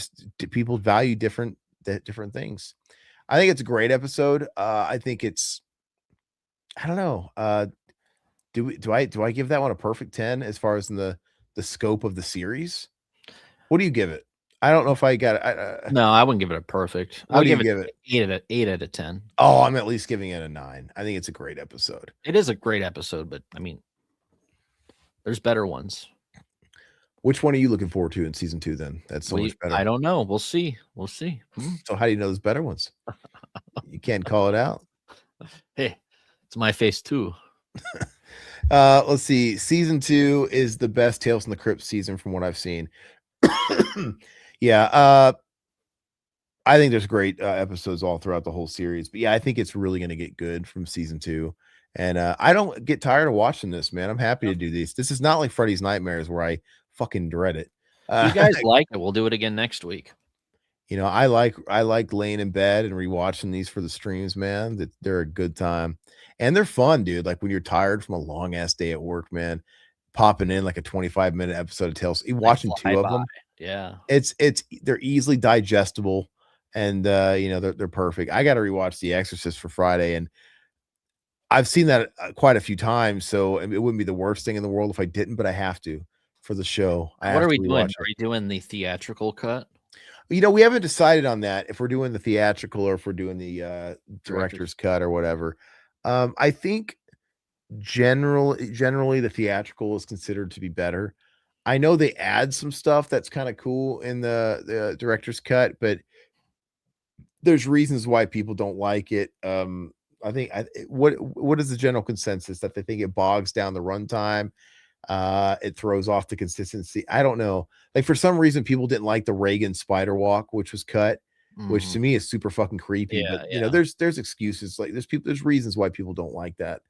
people value different things. I think it's a great episode. I think I don't know. Do I give that one a perfect 10 as far as in the scope of the series? What do you give it? I don't know if I got it. No, I wouldn't give it a perfect. I'll give it 8 out of 10. Oh, I'm at least giving it a 9. I think it's a great episode. It is a great episode, but I mean, there's better ones. Which one are you looking forward to in season 2 then? That's so much better. I don't know. We'll see. So how do you know there's better ones? You can't call it out. Hey, it's my face too. Let's see. Season 2 is the best Tales from the Crypt season from what I've seen. Yeah, I think there's great episodes all throughout the whole series, but yeah, I think it's really going to get good from season 2, and I don't get tired of watching this, man. I'm happy to do these. This is not like Freddy's Nightmares where I fucking dread it. You guys like it? We'll do it again next week. I like laying in bed and rewatching these for the streams, man. That they're a good time and they're fun, dude. Like when you're tired from a long ass day at work, man, popping in like a 25-minute episode of Tales, watching 2 of them. Yeah, they're easily digestible, and they're perfect. I got to rewatch The Exorcist for Friday, and I've seen that quite a few times, so it wouldn't be the worst thing in the world if I didn't, but I have to for the show. What are we doing? Are we doing the theatrical cut? We haven't decided on that, if we're doing the theatrical or if we're doing the director's cut or whatever. I think generally the theatrical is considered to be better. I know they add some stuff that's kind of cool in the director's cut, but there's reasons why people don't like it. I think what is the general consensus? That they think it bogs down the runtime, it throws off the consistency. I don't know. Like for some reason, people didn't like the Reagan spider walk, which was cut, which to me is super fucking creepy. Yeah, but there's excuses. Like there's reasons why people don't like that.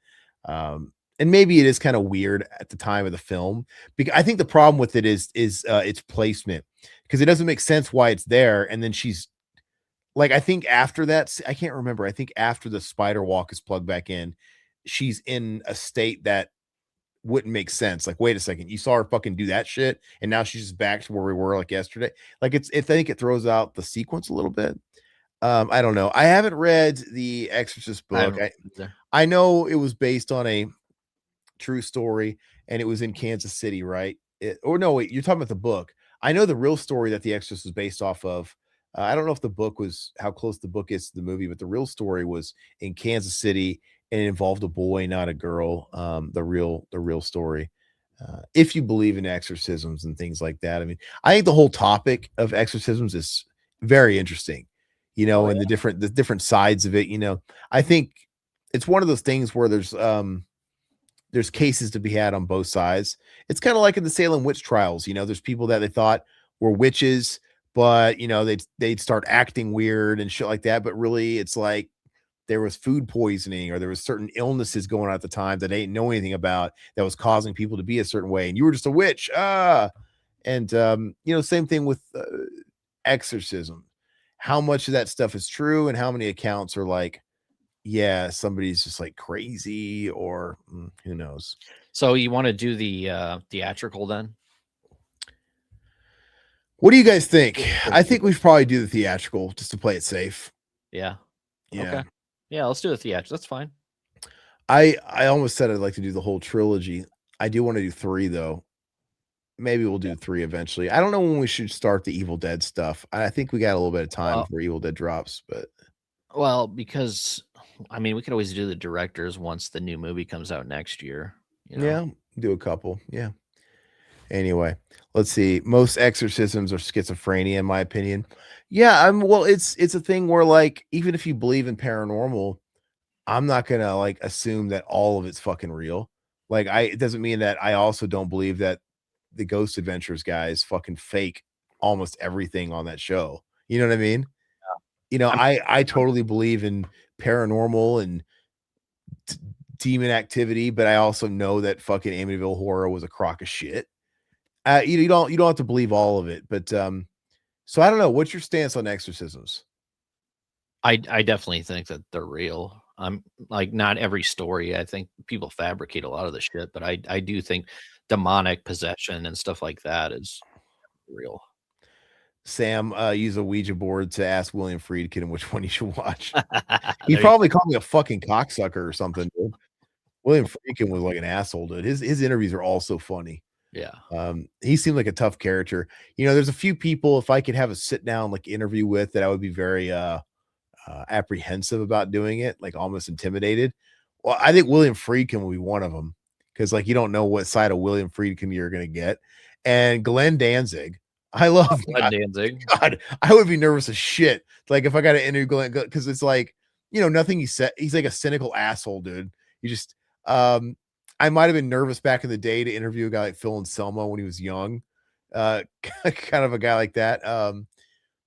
And maybe it is kind of weird at the time of the film, because I think the problem with it is its placement, because it doesn't make sense why it's there. And then she's like, I think after that, I can't remember. I think after the spider walk is plugged back in, she's in a state that wouldn't make sense. Like, wait a second, you saw her fucking do that shit, and now she's just back to where we were like yesterday. Like, I think it throws out the sequence a little bit. I don't know. I haven't read the Exorcist book. I know it was based on a true story, and it was in Kansas City, right? Or no, wait, you're talking about the book. I know the real story that The Exorcist was based off of. I don't know if the book was how close the book is to the movie, but the real story was in Kansas City, and it involved a boy, not a girl. The real story. If you believe in exorcisms and things like that, I mean, I think the whole topic of exorcisms is very interesting. And the different sides of it. I think it's one of those things where there's cases to be had on both sides. It's kind of like in the Salem witch trials. There's people that they thought were witches, but they'd start acting weird and shit like that. But really, it's like there was food poisoning or there was certain illnesses going on at the time that they didn't know anything about that was causing people to be a certain way, and you were just a witch. And same thing with exorcism. How much of that stuff is true, and how many accounts are like, yeah, somebody's just like crazy, or who knows. So you want to do the theatrical then? What do you guys think? I think we should probably do the theatrical just to play it safe. Yeah. Okay. Yeah, let's do the theatrical. That's fine. I almost said I'd like to do the whole trilogy. I do want to do 3 though. Maybe we'll do 3 eventually. I don't know when we should start the Evil Dead stuff. I think we got a little bit of time before Evil Dead drops, but because I mean, we could always do the directors once the new movie comes out next year. Yeah, do a couple. Yeah. Anyway, let's see. Most exorcisms are schizophrenia, in my opinion. Yeah, well, it's a thing where, like, even if you believe in paranormal, I'm not gonna like assume that all of it's fucking real. Like, it doesn't mean that I also don't believe that the Ghost Adventures guys fucking fake almost everything on that show. You know what I mean? Yeah. I totally believe in paranormal and demon activity, but I also know that fucking Amityville Horror was a crock of shit. You don't have to believe all of it, but so I don't know. What's your stance on exorcisms? I definitely think that they're real. I'm like, not every story. I think people fabricate a lot of the shit, but I do think demonic possession and stuff like that is real. Sam use a Ouija board to ask William Friedkin which one he should watch. He probably called me a fucking cocksucker or something, dude. William Friedkin was like an asshole, dude. His interviews are all so funny. Yeah. He seemed like a tough character. There's a few people, if I could have a sit down like interview with, that I would be very apprehensive about doing it, like almost intimidated. Well, I think William Friedkin will be one of them, because like you don't know what side of William Friedkin you're gonna get. And Glenn Danzig. I love Glenn Danzig. God, I would be nervous as shit. Like if I got to interview Glenn, because it's like, nothing he said. He's like a cynical asshole, dude. You just I might have been nervous back in the day to interview a guy like Phil Anselmo when he was young. Kind of a guy like that.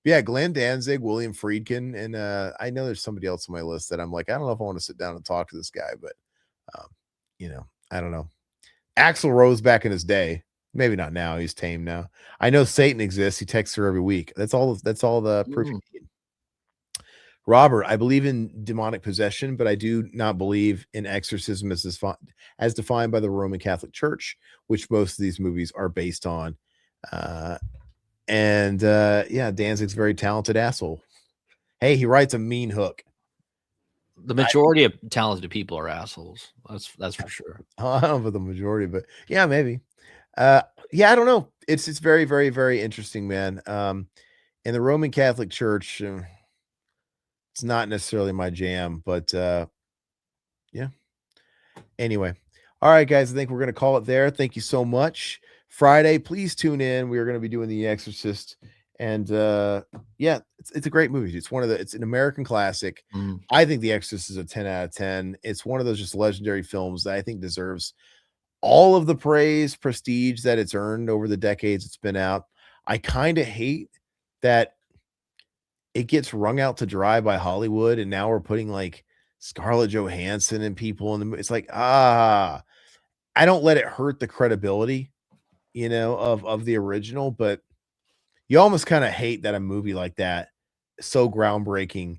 Yeah, Glenn Danzig, William Friedkin, and I know there's somebody else on my list that I'm like, I don't know if I want to sit down and talk to this guy, but I don't know. Axl Rose back in his day, maybe not now. He's tame now. I know Satan exists. He texts her every week. That's all the proof you need. Robert, I believe in demonic possession, but I do not believe in exorcism as defined by the Roman Catholic Church, which most of these movies are based on. Yeah, Danzig's a very talented asshole. Hey, he writes a mean hook. The majority of talented people are assholes. That's for sure. I don't know about the majority, but yeah, maybe. Yeah, I don't know. It's very, very, very interesting, man. In the Roman Catholic Church, it's not necessarily my jam, but yeah. Anyway, all right, guys. I think we're gonna call it there. Thank you so much. Friday, please tune in. We are going to be doing The Exorcist, and yeah, it's a great movie. It's an American classic. I think The Exorcist is a 10 out of 10. It's one of those just legendary films that I think deserves all of the praise, prestige that it's earned over the decades it's been out. I kind of hate that it gets wrung out to dry by Hollywood, and now we're putting like Scarlett Johansson and people in the. It's like I don't let it hurt the credibility, of the original, but you almost kind of hate that a movie like that, so groundbreaking,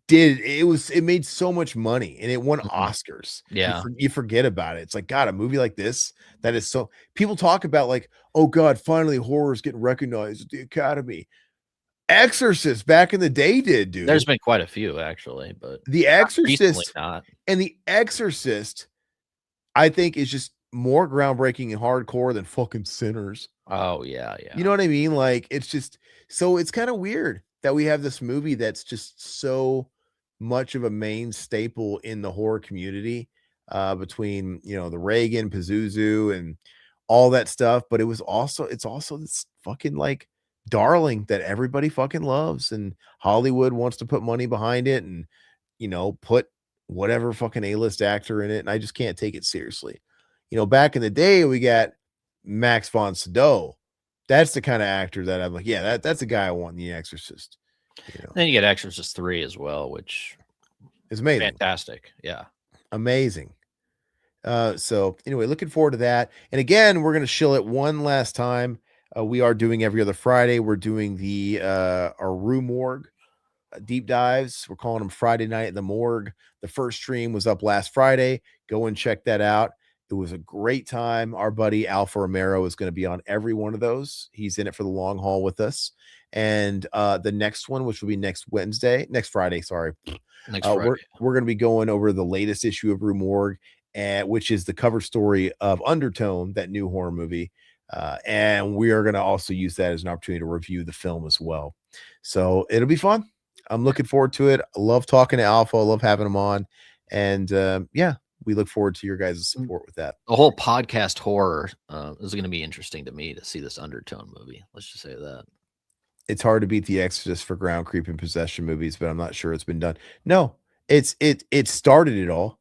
it made so much money and it won Oscars. Yeah. You forget about it. It's like, God, a movie like this that is so people talk about like, oh God, finally horror is getting recognized at the Academy. Exorcist back in the day did, dude. There's been quite a few actually, but The Exorcist not. And The Exorcist, I think, is just more groundbreaking and hardcore than fucking Sinners. Oh yeah, yeah. You know what I mean? Like it's just so it's kind of weird that we have this movie that's just so much of a main staple in the horror community between the Reagan, Pazuzu, and all that stuff. But it's also this fucking like darling that everybody fucking loves, and Hollywood wants to put money behind it and put whatever fucking A-list actor in it, and I just can't take it seriously. Back in the day, we got Max von Sydow. That's the kind of actor that I'm like, yeah, that's a guy I want in The Exorcist. Then you get Exorcist 3 as well, which is amazing. Fantastic. Yeah. Amazing. So anyway, looking forward to that. And again, we're going to shill it one last time. We are doing every other Friday. We're doing our Rue Morgue deep dives. We're calling them Friday Night at the Morgue. The first stream was up last Friday. Go and check that out. It was a great time. Our buddy Alpha Romero is going to be on every one of those. He's in it for the long haul with us. And the next one, which will be next Friday, sorry. Next Friday. We're going to be going over the latest issue of Rue Morgue, which is the cover story of Undertone, that new horror movie. And we are going to also use that as an opportunity to review the film as well. So it'll be fun. I'm looking forward to it. I love talking to Alpha. I love having him on. And we look forward to your guys' support with that. The whole podcast horror is going to be interesting to me to see this Undertone movie. Let's just say that. It's hard to beat The Exorcist for ground creep and possession movies, but I'm not sure it's been done. No, it started it all.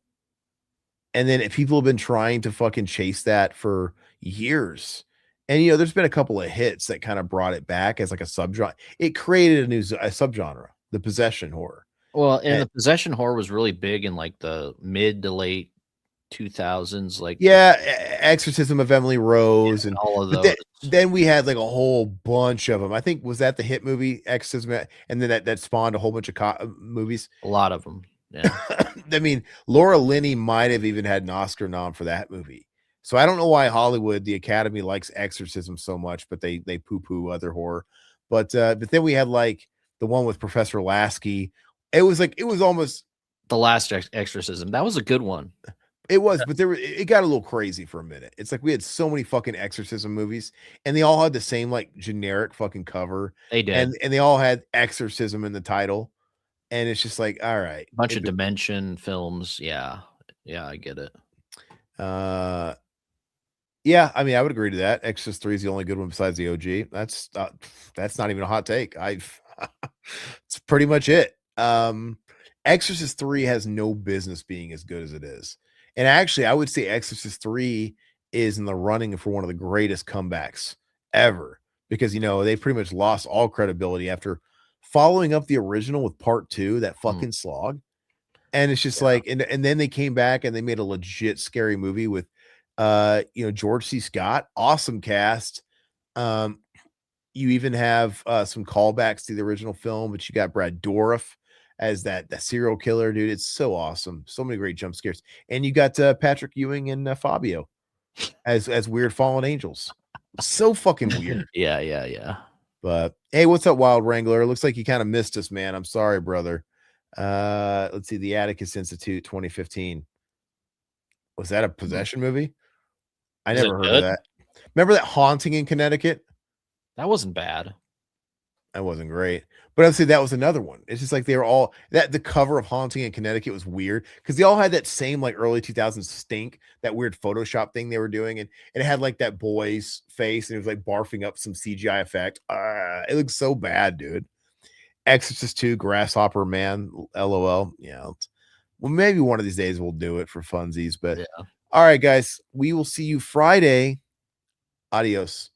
And then people have been trying to fucking chase that for years. And, there's been a couple of hits that kind of brought it back as like a subgenre. It created a subgenre, the possession horror. Well, and the possession horror was really big in like the mid to late 2000s. Like, Exorcism of Emily Rose and all of those. Then we had like a whole bunch of them. I think, was that the hit movie Exorcism? And then that spawned a whole bunch of movies. A lot of them. Yeah. I mean, Laura Linney might have even had an Oscar nom for that movie. So I don't know why Hollywood, the Academy, likes Exorcism so much, but they poo-poo other horror. But then we had like the one with Professor Lasky. It was almost The Last Exorcism. That was a good one. It was, but it got a little crazy for a minute. It's like we had so many fucking exorcism movies, and they all had the same like generic fucking cover. They did, and they all had exorcism in the title, and it's just like, all right, bunch of Dimension films. Yeah, I get it. Yeah, I mean, I would agree to that. Exorcist 3 is the only good one besides the OG. That's not even a hot take. It's pretty much it. Exorcist 3 has no business being as good as it is. And actually, I would say Exorcist 3 is in the running for one of the greatest comebacks ever, because, they pretty much lost all credibility after following up the original with part 2, that fucking slog. And it's just like, and then they came back and they made a legit scary movie with, George C. Scott, awesome cast. You even have some callbacks to the original film, but you got Brad Dourif as that serial killer, dude. It's so awesome. So many great jump scares. And you got Patrick Ewing and Fabio as weird fallen angels. So fucking weird. Yeah. But hey, what's up, Wild Wrangler? Looks like you kind of missed us, man. I'm sorry, brother. Let's see. The Atticus Institute 2015. Was that a possession movie? I never heard of that. Remember that Haunting in Connecticut? That wasn't bad. That wasn't great. But I'd say that was another one. It's just like they were all the cover of Haunting in Connecticut was weird because they all had that same like early 2000s stink, that weird Photoshop thing they were doing. And it had like that boy's face and it was like barfing up some CGI effect. It looks so bad, dude. Exorcist 2, Grasshopper Man, LOL. Yeah. Well, maybe one of these days we'll do it for funsies. But all right, guys, we will see you Friday. Adios.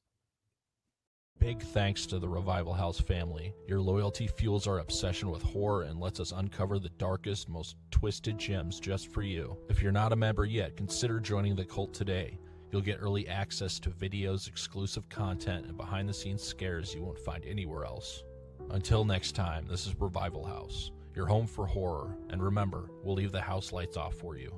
Big thanks to the Revival House family. Your loyalty fuels our obsession with horror and lets us uncover the darkest, most twisted gems just for you. If you're not a member yet, consider joining the cult today. You'll get early access to videos, exclusive content, and behind-the-scenes scares you won't find anywhere else. Until next time, this is Revival House. your home for horror. And remember, we'll leave the house lights off for you.